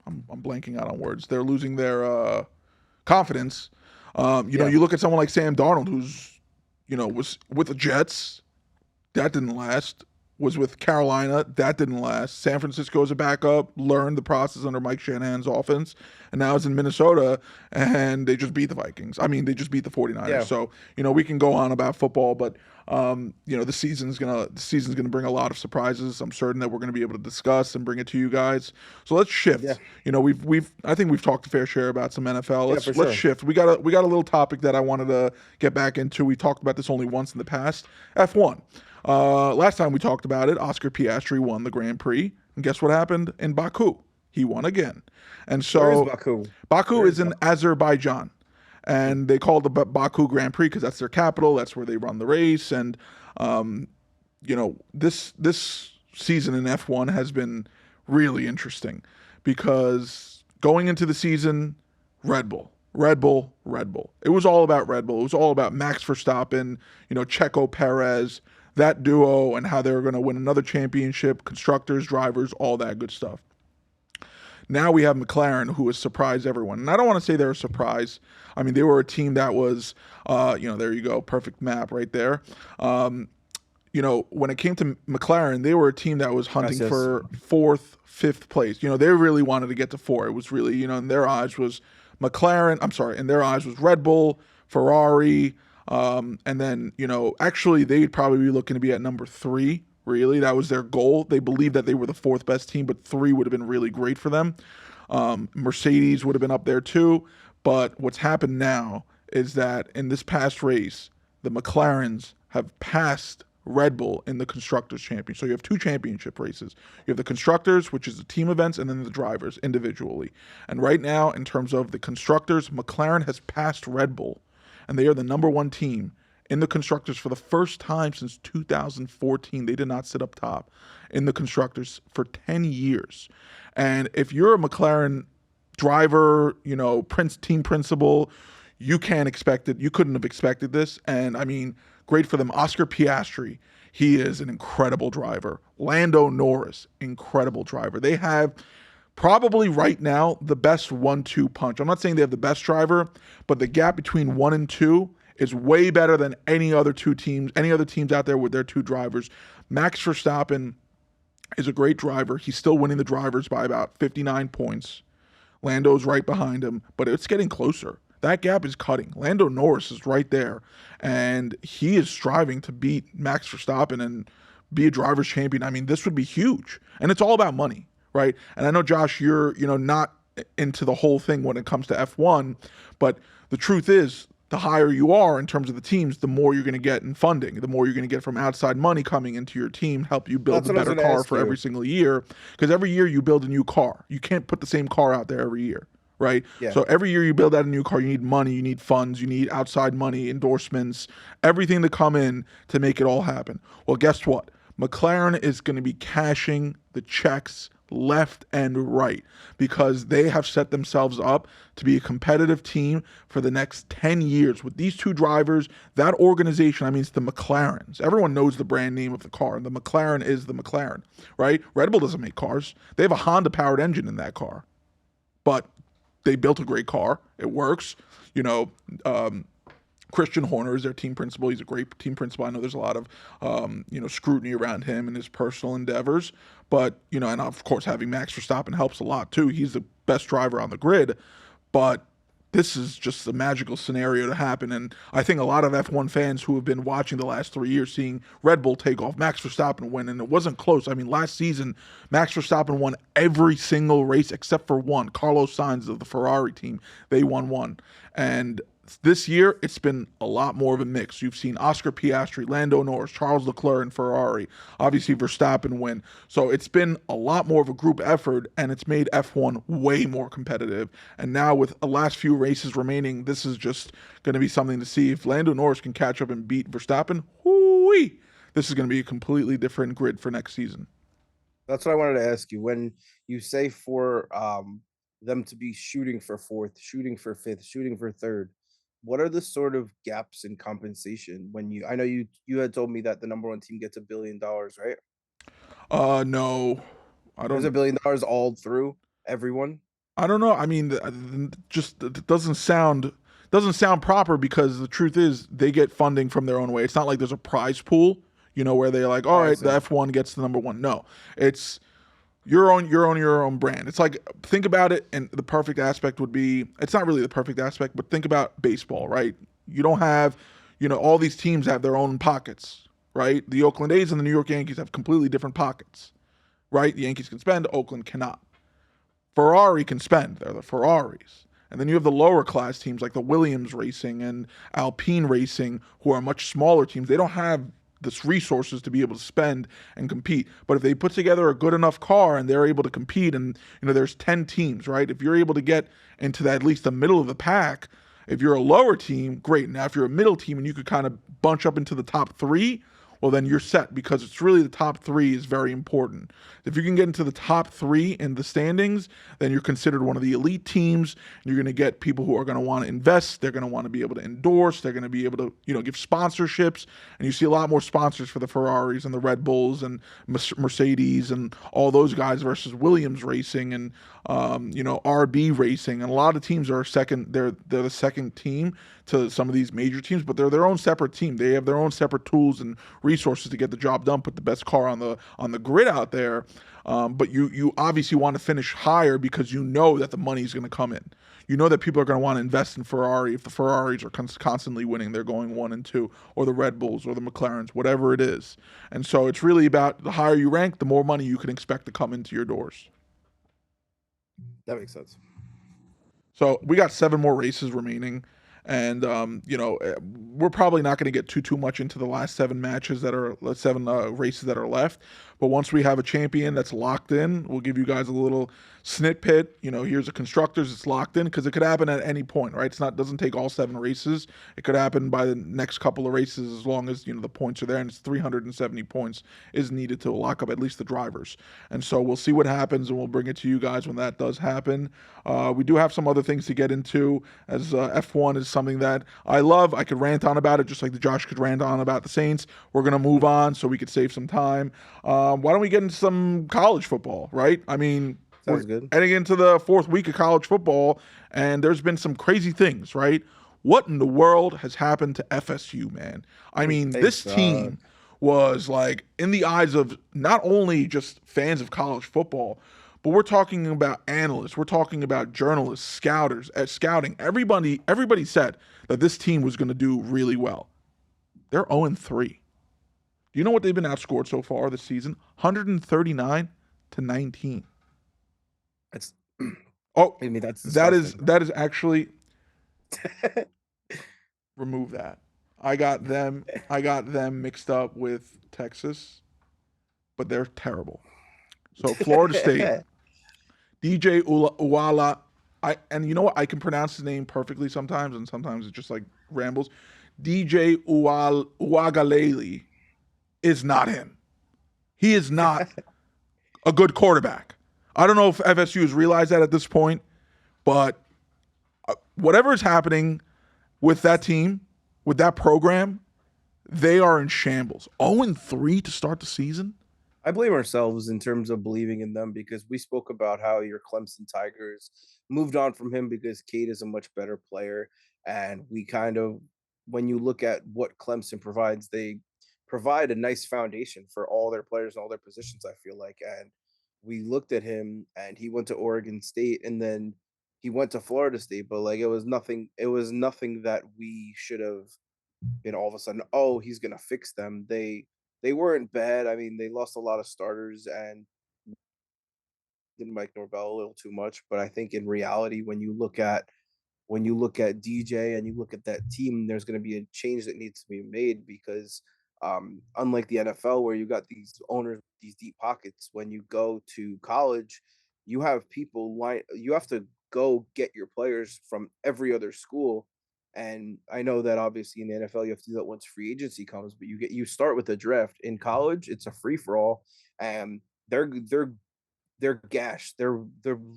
S1: I'm blanking out on words. They're losing their confidence. You look at someone like Sam Darnold, who's, was with the Jets. That didn't last. Was with Carolina. That didn't last. San Francisco as a backup. Learned the process under Mike Shanahan's offense. And now it's in Minnesota, and they just beat the Vikings. I mean, they just beat the 49ers.
S2: Yeah.
S1: So, we can go on about football, but, the season's gonna bring a lot of surprises. I'm certain that we're gonna be able to discuss and bring it to you guys. So let's shift.
S2: Yeah.
S1: I think we've talked a fair share about some NFL. Let's
S2: for sure.
S1: shift. We got a little topic that I wanted to get back into. We talked about this only once in the past. F1. Last time we talked about it, Oscar Piastri won the Grand Prix, and guess what happened in Baku? He won again. And so
S2: Where is Baku?
S1: Baku is in Azerbaijan, and they call it the Baku Grand Prix because that's their capital. That's where they run the race. And this season in F1 has been really interesting because going into the season, Red Bull. It was all about Red Bull. It was all about Max Verstappen, Checo Perez, that duo, and how they were going to win another championship, constructors, drivers, all that good stuff. Now we have McLaren, who has surprised everyone. And I don't want to say they're a surprise. I mean, they were a team that was, there you go, perfect map right there. When it came to McLaren, they were a team that was hunting for 4th, 5th place. They really wanted to get to 4. It was really, in their eyes was in their eyes was Red Bull, Ferrari, and then, actually they'd probably be looking to be at number 3. Really, that was their goal. They believed that they were the 4th best team, but 3 would have been really great for them. Mercedes would have been up there too. But what's happened now is that in this past race, the McLarens have passed Red Bull in the Constructors Championship. So you have 2 championship races. You have the Constructors, which is the team events, and then the drivers individually. And right now, in terms of the Constructors, McLaren has passed Red Bull, and they are the number 1 team in the Constructors for the first time since 2014. They did not sit up top in the Constructors for 10 years. And if you're a McLaren driver, team principal, you can't expect it. You couldn't have expected this. And I mean, great for them. Oscar Piastri, he is an incredible driver. Lando Norris, incredible driver. They have probably right now the best 1-2 punch. I'm not saying they have the best driver, but the gap between 1 and 2 is way better than any other teams out there with their 2 drivers. Max Verstappen is a great driver. He's still winning the drivers by about 59 points. Lando's right behind him, but it's getting closer. That gap is cutting. Lando Norris is right there, and he is striving to beat Max Verstappen and be a driver's champion. I mean, this would be huge, and it's all about money, right? And I know, Josh, you're not into the whole thing when it comes to F1, but the truth is, the higher you are in terms of the teams, the more you're going to get in funding, the more you're going to get from outside money coming into your team, help you build
S2: That's
S1: a
S2: what I was
S1: better
S2: going to
S1: car
S2: ask
S1: for every
S2: you.
S1: single year. Because every year you build a new car. You can't put the same car out there every year, right?
S2: Yeah.
S1: So every year you build out a new car, you need money, you need funds, you need outside money, endorsements, everything to come in to make it all happen. Well, guess what? McLaren is going to be cashing the checks left and right because they have set themselves up to be a competitive team for the next 10 years with these two drivers. That organization, I mean, it's the McLarens. Everyone knows the brand name of the car, and the McLaren is the McLaren, right? Red Bull doesn't make cars. They have a Honda powered engine in that car, but they built a great car. It works. You know, Christian Horner is their team principal. He's a great team principal. I know there's a lot of scrutiny around him and his personal endeavors, but and of course having Max Verstappen helps a lot too. He's the best driver on the grid, but this is just a magical scenario to happen. And I think a lot of F1 fans who have been watching the last 3 years, seeing Red Bull take off, Max Verstappen win, and it wasn't close. I mean, last season, Max Verstappen won every single race except for one. Carlos Sainz of the Ferrari team, they won one. And this year, it's been a lot more of a mix. You've seen Oscar Piastri, Lando Norris, Charles Leclerc in Ferrari, obviously Verstappen win. So it's been a lot more of a group effort, and it's made F1 way more competitive. And now with the last few races remaining, this is just going to be something to see. If Lando Norris can catch up and beat Verstappen, whoo-wee, this is going to be a completely different grid for next season.
S2: That's what I wanted to ask you. When you say for them to be shooting for fourth, shooting for fifth, shooting for third, what are the sort of gaps in compensation when I know you had told me that the number one team gets $1 billion, right?
S1: No, I
S2: There's
S1: don't.
S2: $1 billion all through everyone.
S1: I don't know. I mean, just it doesn't sound proper because the truth is they get funding from their own way. It's not like there's a prize pool, where they're like, all
S2: Oh, I
S1: right, the
S2: see.
S1: F1 gets the number one. No, it's your own brand. It's like, think about it, and the perfect aspect would be, it's not really the perfect aspect, but think about baseball, right? You don't have, all these teams have their own pockets, right? The Oakland A's and the New York Yankees have completely different pockets, right? The Yankees can spend, Oakland cannot. Ferrari can spend. They're the Ferraris. And then you have the lower class teams like the Williams Racing and Alpine Racing, who are much smaller teams. They don't have this resources to be able to spend and compete. But if they put together a good enough car and they're able to compete, and there's 10 teams, right? If you're able to get into at least the middle of the pack, if you're a lower team, great. Now if you're a middle team and you could kind of bunch up into the top three, well, then you're set because it's really the top three is very important. If you can get into the top three in the standings, then you're considered one of the elite teams. You're going to get people who are going to want to invest. They're going to want to be able to endorse. They're going to be able to, give sponsorships. And you see a lot more sponsors for the Ferraris and the Red Bulls and Mercedes and all those guys versus Williams Racing and, RB Racing. And a lot of teams are second. They're the second team to some of these major teams, but they're their own separate team. They have their own separate tools and resources to get the job done, put the best car on the grid out there. But you obviously want to finish higher because you know that the money is going to come in. You know that people are going to want to invest in Ferrari if the Ferraris are constantly winning. They're going 1 and 2, or the Red Bulls, or the McLarens, whatever it is. And so it's really about the higher you rank, the more money you can expect to come into your doors.
S2: That makes sense.
S1: So we got 7 more races remaining. And we're probably not going to get too much into the last 7 matches that are 7 races that are left. But once we have a champion that's locked in, we'll give you guys a little snippet. Here's a constructors. It's locked in because it could happen at any point, right? Doesn't take all 7 races. It could happen by the next couple of races as long as the points are there, and it's 370 points is needed to lock up at least the drivers. And so we'll see what happens, and we'll bring it to you guys when that does happen. We do have some other things to get into, as F1 is something that I love. I could rant on about it just like the Josh could rant on about the Saints. We're going to move on so we could save some time. Why don't we get into some college football, right? I mean,
S2: Sounds
S1: we're
S2: good.
S1: heading into the 4th week of college football, and there's been some crazy things, right? What in the world has happened to FSU, man? I mean,
S2: They
S1: this
S2: suck.
S1: team was like in the eyes of not only just fans of college football, but we're talking about analysts, we're talking about journalists, scouters, at scouting. Everybody said that this team was going to do really well. They're 0-3. Do you know what they've been outscored so far this season? 139-19.
S2: That's
S1: Oh,
S2: I mean, that's
S1: that is
S2: disgusting.
S1: that is actually remove that. I got them mixed up with Texas, but they're terrible. So Florida State, DJ Uwala. And you know what? I can pronounce his name perfectly sometimes, and sometimes it just like rambles. DJ Uwagalele is not him. He is not a good quarterback. I don't know if FSU has realized that at this point, but whatever is happening with that team, with that program, they are in shambles. 0-3 to start the season.
S2: I blame ourselves in terms of believing in them because we spoke about how your Clemson Tigers moved on from him because Cade is a much better player. And we kind of, when you look at what Clemson provides, they provide a nice foundation for all their players and all their positions, I feel like. And we looked at him and he went to Oregon State and then he went to Florida State, but like it was nothing that we should have been all of a sudden, oh, he's gonna fix them. They weren't bad. I mean, they lost a lot of starters and didn't like Norvell a little too much. But I think in reality, when you look at DJ and you look at that team, there's going to be a change that needs to be made because unlike the NFL where you got these owners, these deep pockets, when you go to college, you have people line. You have to go get your players from every other school. And I know that obviously in the NFL you have to do that once free agency comes, but you start with the draft. In college, it's a free for all, and they're gashed. They're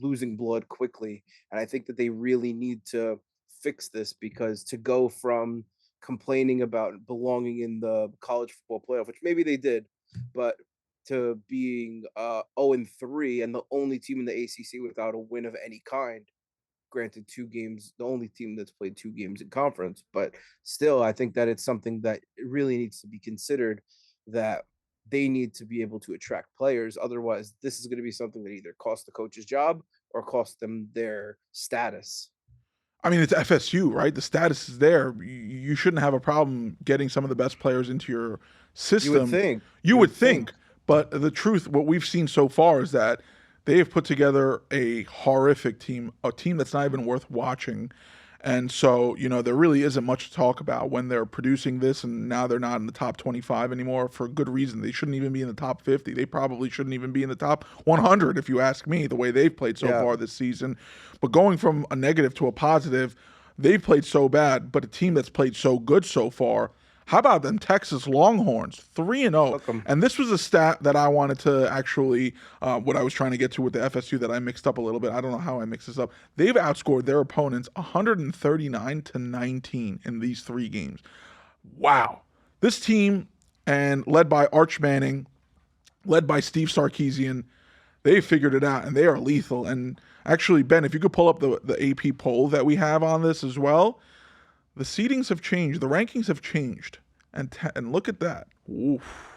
S2: losing blood quickly, and I think that they really need to fix this because to go from complaining about belonging in the college football playoff, which maybe they did, but to being 0-3 and the only team in the ACC without a win of any kind, granted 2 games, the only team that's played 2 games in conference, but still I think that it's something that it really needs to be considered that they need to be able to attract players. Otherwise, this is going to be something that either costs the coach's job or costs them their status.
S1: I mean, it's FSU, right? The status is there. You shouldn't have a problem getting some of the best players into your
S2: You would
S1: system.
S2: think.
S1: You
S2: You
S1: would
S2: would think.
S1: think, but the truth, what we've seen so far is that they have put together a horrific team, a team that's not even worth watching. And so, there really isn't much to talk about when they're producing this, and now they're not in the top 25 anymore for good reason. They shouldn't even be in the top 50. They probably shouldn't even be in the top 100, if you ask me, the way they've played so
S2: Yeah.
S1: far this season. But going from a negative to a positive, they've played so bad, but a team that's played so good so far. How about them Texas Longhorns, 3-0?
S2: Look them.
S1: And this was a stat that I wanted to actually, what I was trying to get to with the FSU that I mixed up a little bit. I don't know how I mixed this up. They've outscored their opponents 139-19 in these 3 games. Wow. This team, and led by Arch Manning, led by Steve Sarkisian, they figured it out and they are lethal. And actually, Ben, if you could pull up the AP poll that we have on this as well, the seedings have changed, the rankings have changed, and look at that. Oof.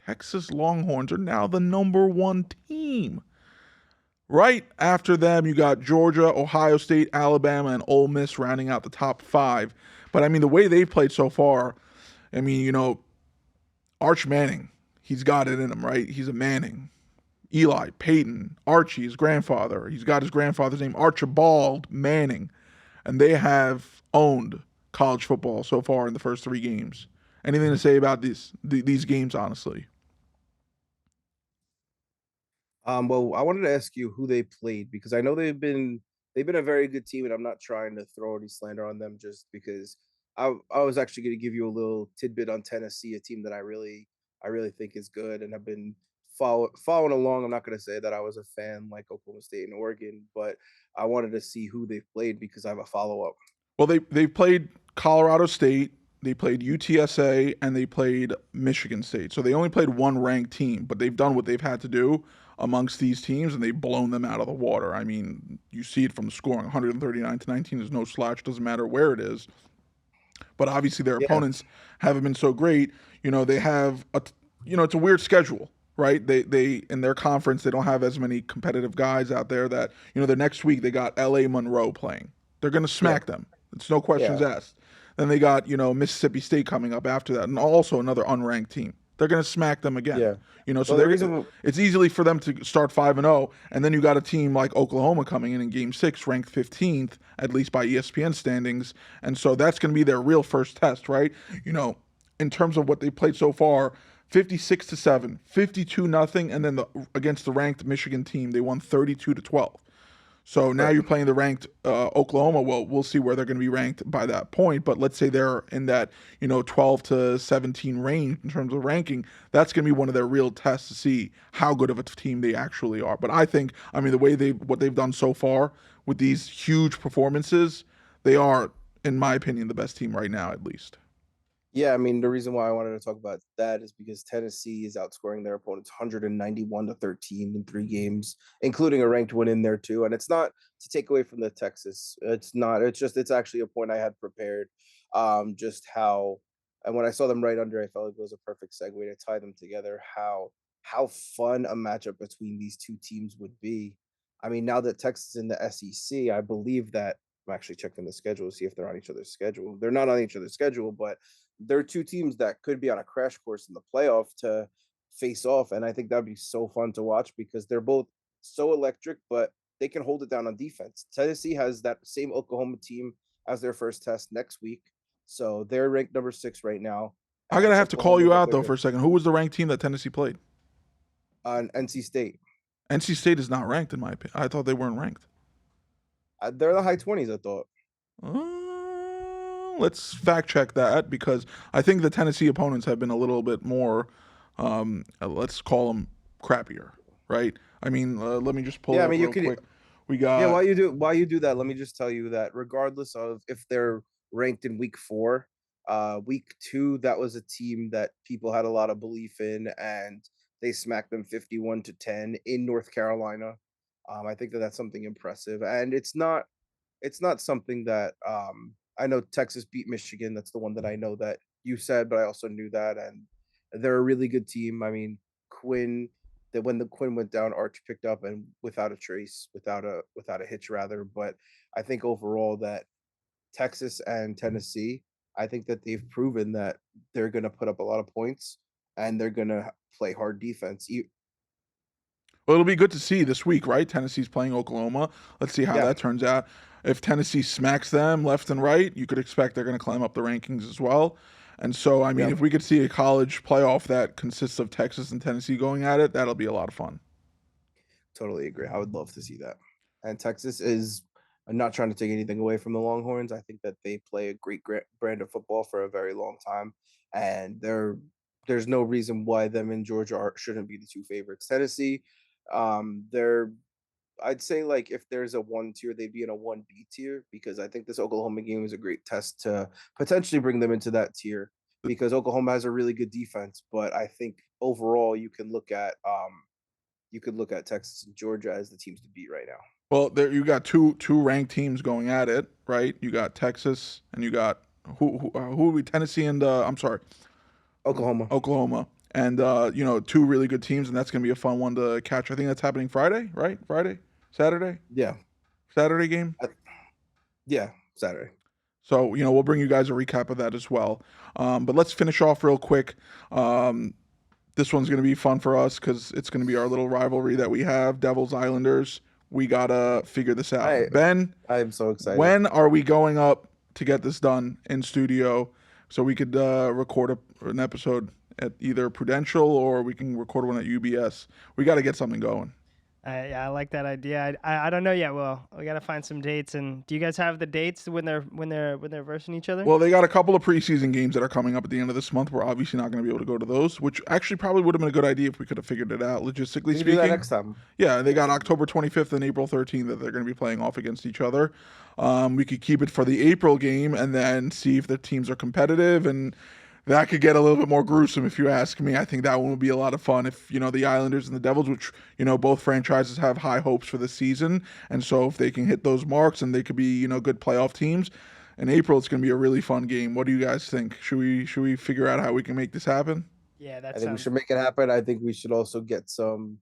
S1: Texas Longhorns are now the #1 team. Right after them, you got Georgia, Ohio State, Alabama, and Ole Miss rounding out the top 5. But I mean, the way they've played so far, I mean, Arch Manning, he's got it in him, right? He's a Manning. Eli, Peyton, Archie, his grandfather. He's got his grandfather's name, Archibald Manning. And they have owned college football so far in the first 3 games. Anything to say about these games, honestly?
S2: Well, I wanted to ask you who they played because I know they've been a very good team, and I'm not trying to throw any slander on them just because I was actually going to give you a little tidbit on Tennessee, a team that I really think is good and have been following along. I'm not going to say that I was a fan like Oklahoma State and Oregon, but I wanted to see who they played because I have a follow up.
S1: Well, they played Colorado State, they played UTSA, and they played Michigan State. So they only played one ranked team, but they've done what they've had to do amongst these teams, and they've blown them out of the water. I mean, you see it from the scoring, 139-19 is no slouch. Doesn't matter where it is. but obviously their
S2: Yeah,
S1: opponents haven't been so great. They have it's a weird schedule, right? They in their conference they don't have as many competitive guys out there that the next week they got L.A. Monroe playing. They're going to
S2: yeah,
S1: smack them. It's no questions
S2: yeah,
S1: asked. Then they got Mississippi State coming up after that, and also another unranked team. They're going to smack them again.
S2: yeah.
S1: So
S2: Well, the reason,
S1: it's easily for them to start 5-0, and then you got a team like Oklahoma coming in Game 6, ranked 15th at least by ESPN standings, and so that's going to be their real first test, right? In terms of what they played so far, 56-7, 52-0, and then against the ranked Michigan team, they won 32-12. So now
S2: right?
S1: you're playing the ranked Oklahoma. Well, we'll see where they're going to be ranked by that point. But let's say they're in that 12 to 17 range in terms of ranking. That's going to be one of their real tests to see how good of a team they actually are. But I mean, the way what they've done so far with these huge performances, they are, in my opinion, the best team right now, at least.
S2: Yeah, I mean, the reason why I wanted to talk about that is because Tennessee is outscoring their opponents 191-13 in 3 games, including a ranked one in there too. And it's not to take away from the Texas. It's not. It's just it's actually a point I had prepared. Just how, and when I saw them right under, I felt like it was a perfect segue to tie them together. How fun a matchup between these two teams would be. I mean, now that Texas is in the SEC, I believe that I'm actually checking the schedule to see if they're on each other's schedule. They're not on each other's schedule, but they're two teams that could be on a crash course in the playoff to face off. And I think that'd be so fun to watch because they're both so electric, but they can hold it down on defense. Tennessee has that same Oklahoma team as their first test next week. So they're ranked number 6 right now.
S1: I'm gonna
S2: And
S1: have to call
S2: Oklahoma's
S1: you
S2: up
S1: out
S2: there
S1: though for
S2: to
S1: a second. Who was the ranked team that Tennessee played?
S2: NC State.
S1: NC State is not ranked in my opinion. I thought they weren't ranked.
S2: They're the high 20s, I thought.
S1: Let's fact check that because I think the Tennessee opponents have been a little bit more, let's call them crappier, right? I mean, let me just pull
S2: Yeah,
S1: it
S2: I
S1: up
S2: mean, you
S1: real
S2: could.
S1: quick. We
S2: Yeah,
S1: got
S2: while you do that, let me just tell you that regardless of if they're ranked in week 4, week 2, that was a team that people had a lot of belief in, and they smacked them 51-10 in North Carolina. I think that that's something impressive, and it's not something that I know Texas beat Michigan. That's the one that I know that you said, but I also knew that, and they're a really good team. I mean, Quinn. That when the Quinn went down, Arch picked up and without a trace, without a hitch, rather. But I think overall that Texas and Tennessee, I think that they've proven that they're going to put up a lot of points and they're going to play hard defense.
S1: well, it'll be good to see this week, right? Tennessee's playing Oklahoma. Let's see how
S2: Yeah,
S1: that turns out. If Tennessee smacks them left and right, you could expect they're going to climb up the rankings as well. And so, I mean,
S2: yeah.
S1: if we could see a college playoff that consists of Texas and Tennessee going at it, that'll be a lot of fun.
S2: Totally agree. I would love to see that. And Texas is, I'm not trying to take anything away from the Longhorns. I think that they play a great brand of football for a very long time, and there's no reason why them and Georgia shouldn't be the two favorites. Tennessee, they're I'd say like if there's a 1 tier, they'd be in a 1B tier because I think this Oklahoma game is a great test to potentially bring them into that tier because Oklahoma has a really good defense, but I think overall you could look at Texas and Georgia as the teams to beat right now.
S1: Well, there you got two ranked teams going at it, right? You got Texas and you got who are we? Tennessee and I'm sorry,
S2: Oklahoma.
S1: Oklahoma, and two really good teams, and that's gonna be a fun one to catch. I think that's happening Friday, right? Friday, Saturday,
S2: Yeah.
S1: Saturday game.
S2: Uh, yeah, Saturday.
S1: So we'll bring you guys a recap of that as well. But let's finish off real quick. This one's gonna be fun for us because it's gonna be our little rivalry that we have, Devils Islanders. We gotta figure this out.
S2: I
S1: Ben,
S2: I am so excited.
S1: when are we going up to get this done in studio so we could record an episode at either Prudential or we can record one at UBS? We got to get something going.
S3: Yeah, I like that idea. I don't know yet. Well, we gotta find some dates. And do you guys have the dates when they're versing each other?
S1: Well, they got a couple of preseason games that are coming up at the end of this month. We're obviously not going to be able to go to those, which actually probably would have been a good idea if we could have figured it out logistically
S2: We can do
S1: speaking.
S2: that next time.
S1: Yeah, they got October 25th and April 13th that they're going to be playing off against each other. We could keep it for the April game and then see if the teams are competitive, and that could get a little bit more gruesome if you ask me. I think that one would be a lot of fun if, the Islanders and the Devils, which, both franchises have high hopes for this season. And so if they can hit those marks and they could be, good playoff teams, In April, it's going to be a really fun game. What do you guys think? Should we figure out how we can make this happen?
S3: Yeah,
S2: I
S3: that
S2: think we
S3: sounds.
S2: should make it happen. I think we should also get some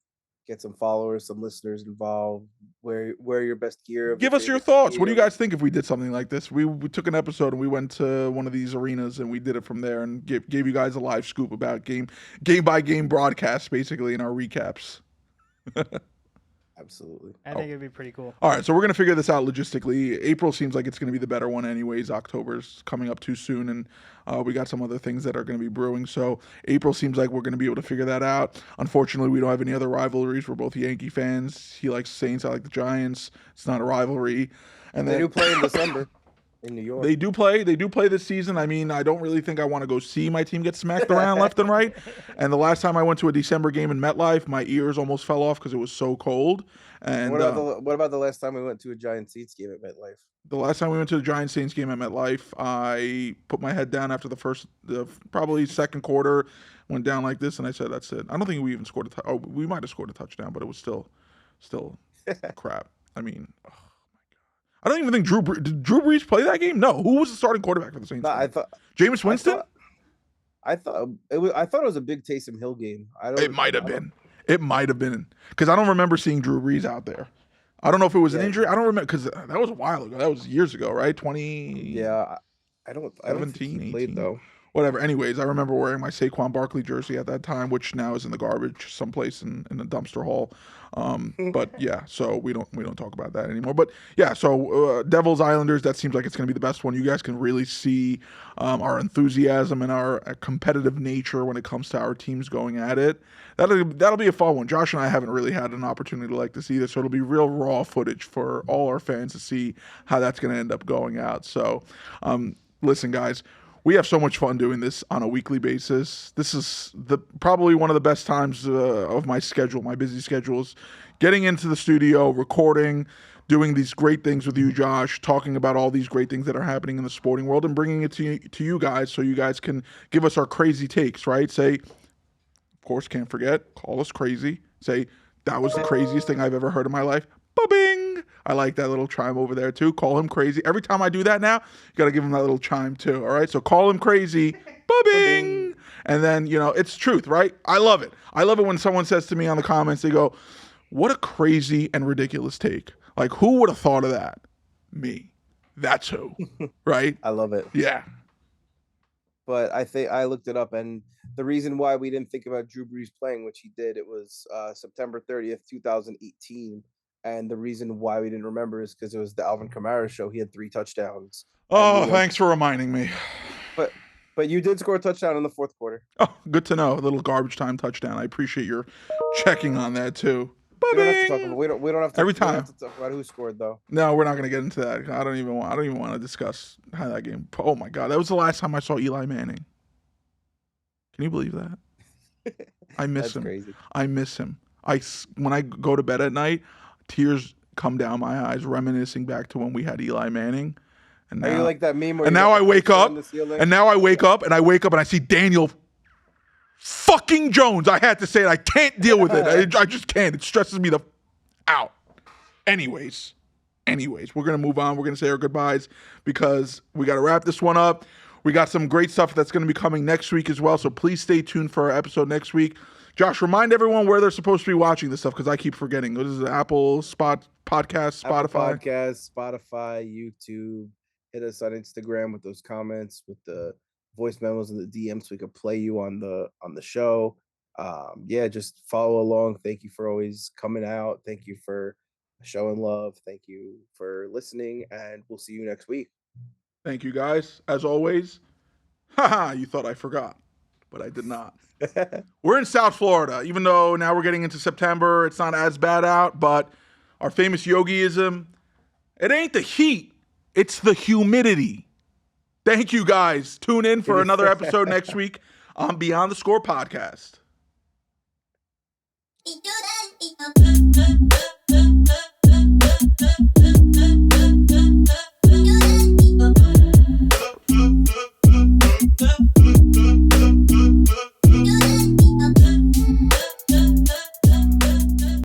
S2: followers, some listeners involved. Wear your best gear of
S1: Give us your
S2: favorite
S1: thoughts. What do you
S2: team.
S1: guys think if we did something like this? We took an episode and we went to one of these arenas and we did it from there and gave you guys a live scoop about game by game broadcast, basically, in our recaps.
S2: Absolutely.
S3: I think it'd be pretty cool.
S1: All right, so we're going to figure this out logistically. April seems like it's going to be the better one anyways. October's coming up too soon, and we got some other things that are going to be brewing. So April seems like we're going to be able to figure that out. Unfortunately, we don't have any other rivalries. We're both Yankee fans. He likes Saints. I like the Giants. It's not a rivalry. And
S2: They do play in December in New York.
S1: They do play this season. I mean, I don't really think I want to go see my team get smacked around left and right. And the last time I went to a December game in MetLife, my ears almost fell off because it was so cold. And
S2: what about the last time we went to a Giant Seats game at MetLife?
S1: the last time we went to the Giants Saints game at MetLife, I put my head down after the probably second quarter, went down like this, and I said, "That's it." I don't think we even scored a touchdown. Oh, we might have scored a touchdown, but it was still crap. I mean, oh my god, I don't even think did Drew Brees play that game? No, who was the starting quarterback for the Saints?
S2: No,
S1: game?
S2: I thought
S1: Jameis Winston.
S2: I thought it was a big Taysom Hill game.
S1: It might have been. It might have been because I don't remember seeing Drew Brees out there. I don't know if it was an injury. I don't remember because that was a while ago. That was years ago, right? 20.
S2: Yeah, I don't think he played
S1: 18.
S2: though.
S1: Whatever. Anyways, I remember wearing my Saquon Barkley jersey at that time, which now is in the garbage someplace in the dumpster hole. But yeah, so we don't talk about that anymore. But yeah, so Devils Islanders, that seems like it's going to be the best one. You guys can really see our enthusiasm and our competitive nature when it comes to our teams going at it. That'll be a fun one. Josh and I haven't really had an opportunity to like this either, so it'll be real raw footage for all our fans to see how that's going to end up going out. So, listen, guys. We have so much fun doing this on a weekly basis. This is probably one of the best times of my schedule, my busy schedules. Getting into the studio, recording, doing these great things with you, Josh, talking about all these great things that are happening in the sporting world and bringing it to you guys so you guys can give us our crazy takes, right? Say, of course, can't forget, call us crazy. Say, that was the craziest thing I've ever heard in my life. Ba-bing! I like that little chime over there too. Call him crazy. Every time I do that now, you got to give him that little chime too. All right. So call him crazy. Ba-bing! And then, it's truth, right? I love it. I love it when someone says to me on the comments, they go, "What a crazy and ridiculous take. Like, who would have thought of that? Me. That's who." Right?
S2: I love it.
S1: Yeah.
S2: But I think I looked it up, and the reason why we didn't think about Drew Brees playing, which he did, it was September 30th, 2018. And the reason why we didn't remember is because it was the Alvin Kamara show. He had 3 touchdowns.
S1: Oh, thanks for reminding me.
S2: But you did score a touchdown in the fourth quarter.
S1: Oh, good to know. A little garbage time touchdown. I appreciate your checking on that too.
S2: We don't have to talk about, we don't have to,
S1: Every
S2: we don't
S1: time.
S2: have to talk about who scored though.
S1: No, we're not going to get into that. I don't even want to discuss how that game. Oh my God, that was the last time I saw Eli Manning. Can you believe that? I miss
S2: That's
S1: him.
S2: crazy.
S1: I miss him. When I go to bed at night, tears come down my eyes, reminiscing back to when we had Eli Manning. And
S2: Are you like that meme?
S1: And now I wake up, and I see Daniel fucking Jones. I had to say it. I can't deal with it. I just can't. It stresses me out. Anyways, we're going to move on. We're going to say our goodbyes because we got to wrap this one up. We got some great stuff that's going to be coming next week as well. So please stay tuned for our episode next week. Josh, remind everyone where they're supposed to be watching this stuff because I keep forgetting. This is Apple, Podcast, Spotify.
S2: Apple Podcast, Spotify, YouTube. Hit us on Instagram with those comments, with the voice memos and the DMs so we could play you on the show. Just follow along. Thank you for always coming out. Thank you for showing love. Thank you for listening, and we'll see you next week.
S1: Thank you, guys. As always, you thought I forgot, but I did not. We're in South Florida, even though now we're getting into September. It's not as bad out, but our famous yogiism, it ain't the heat, it's the humidity. Thank you, guys. Tune in for another episode next week on Beyond the Score podcast.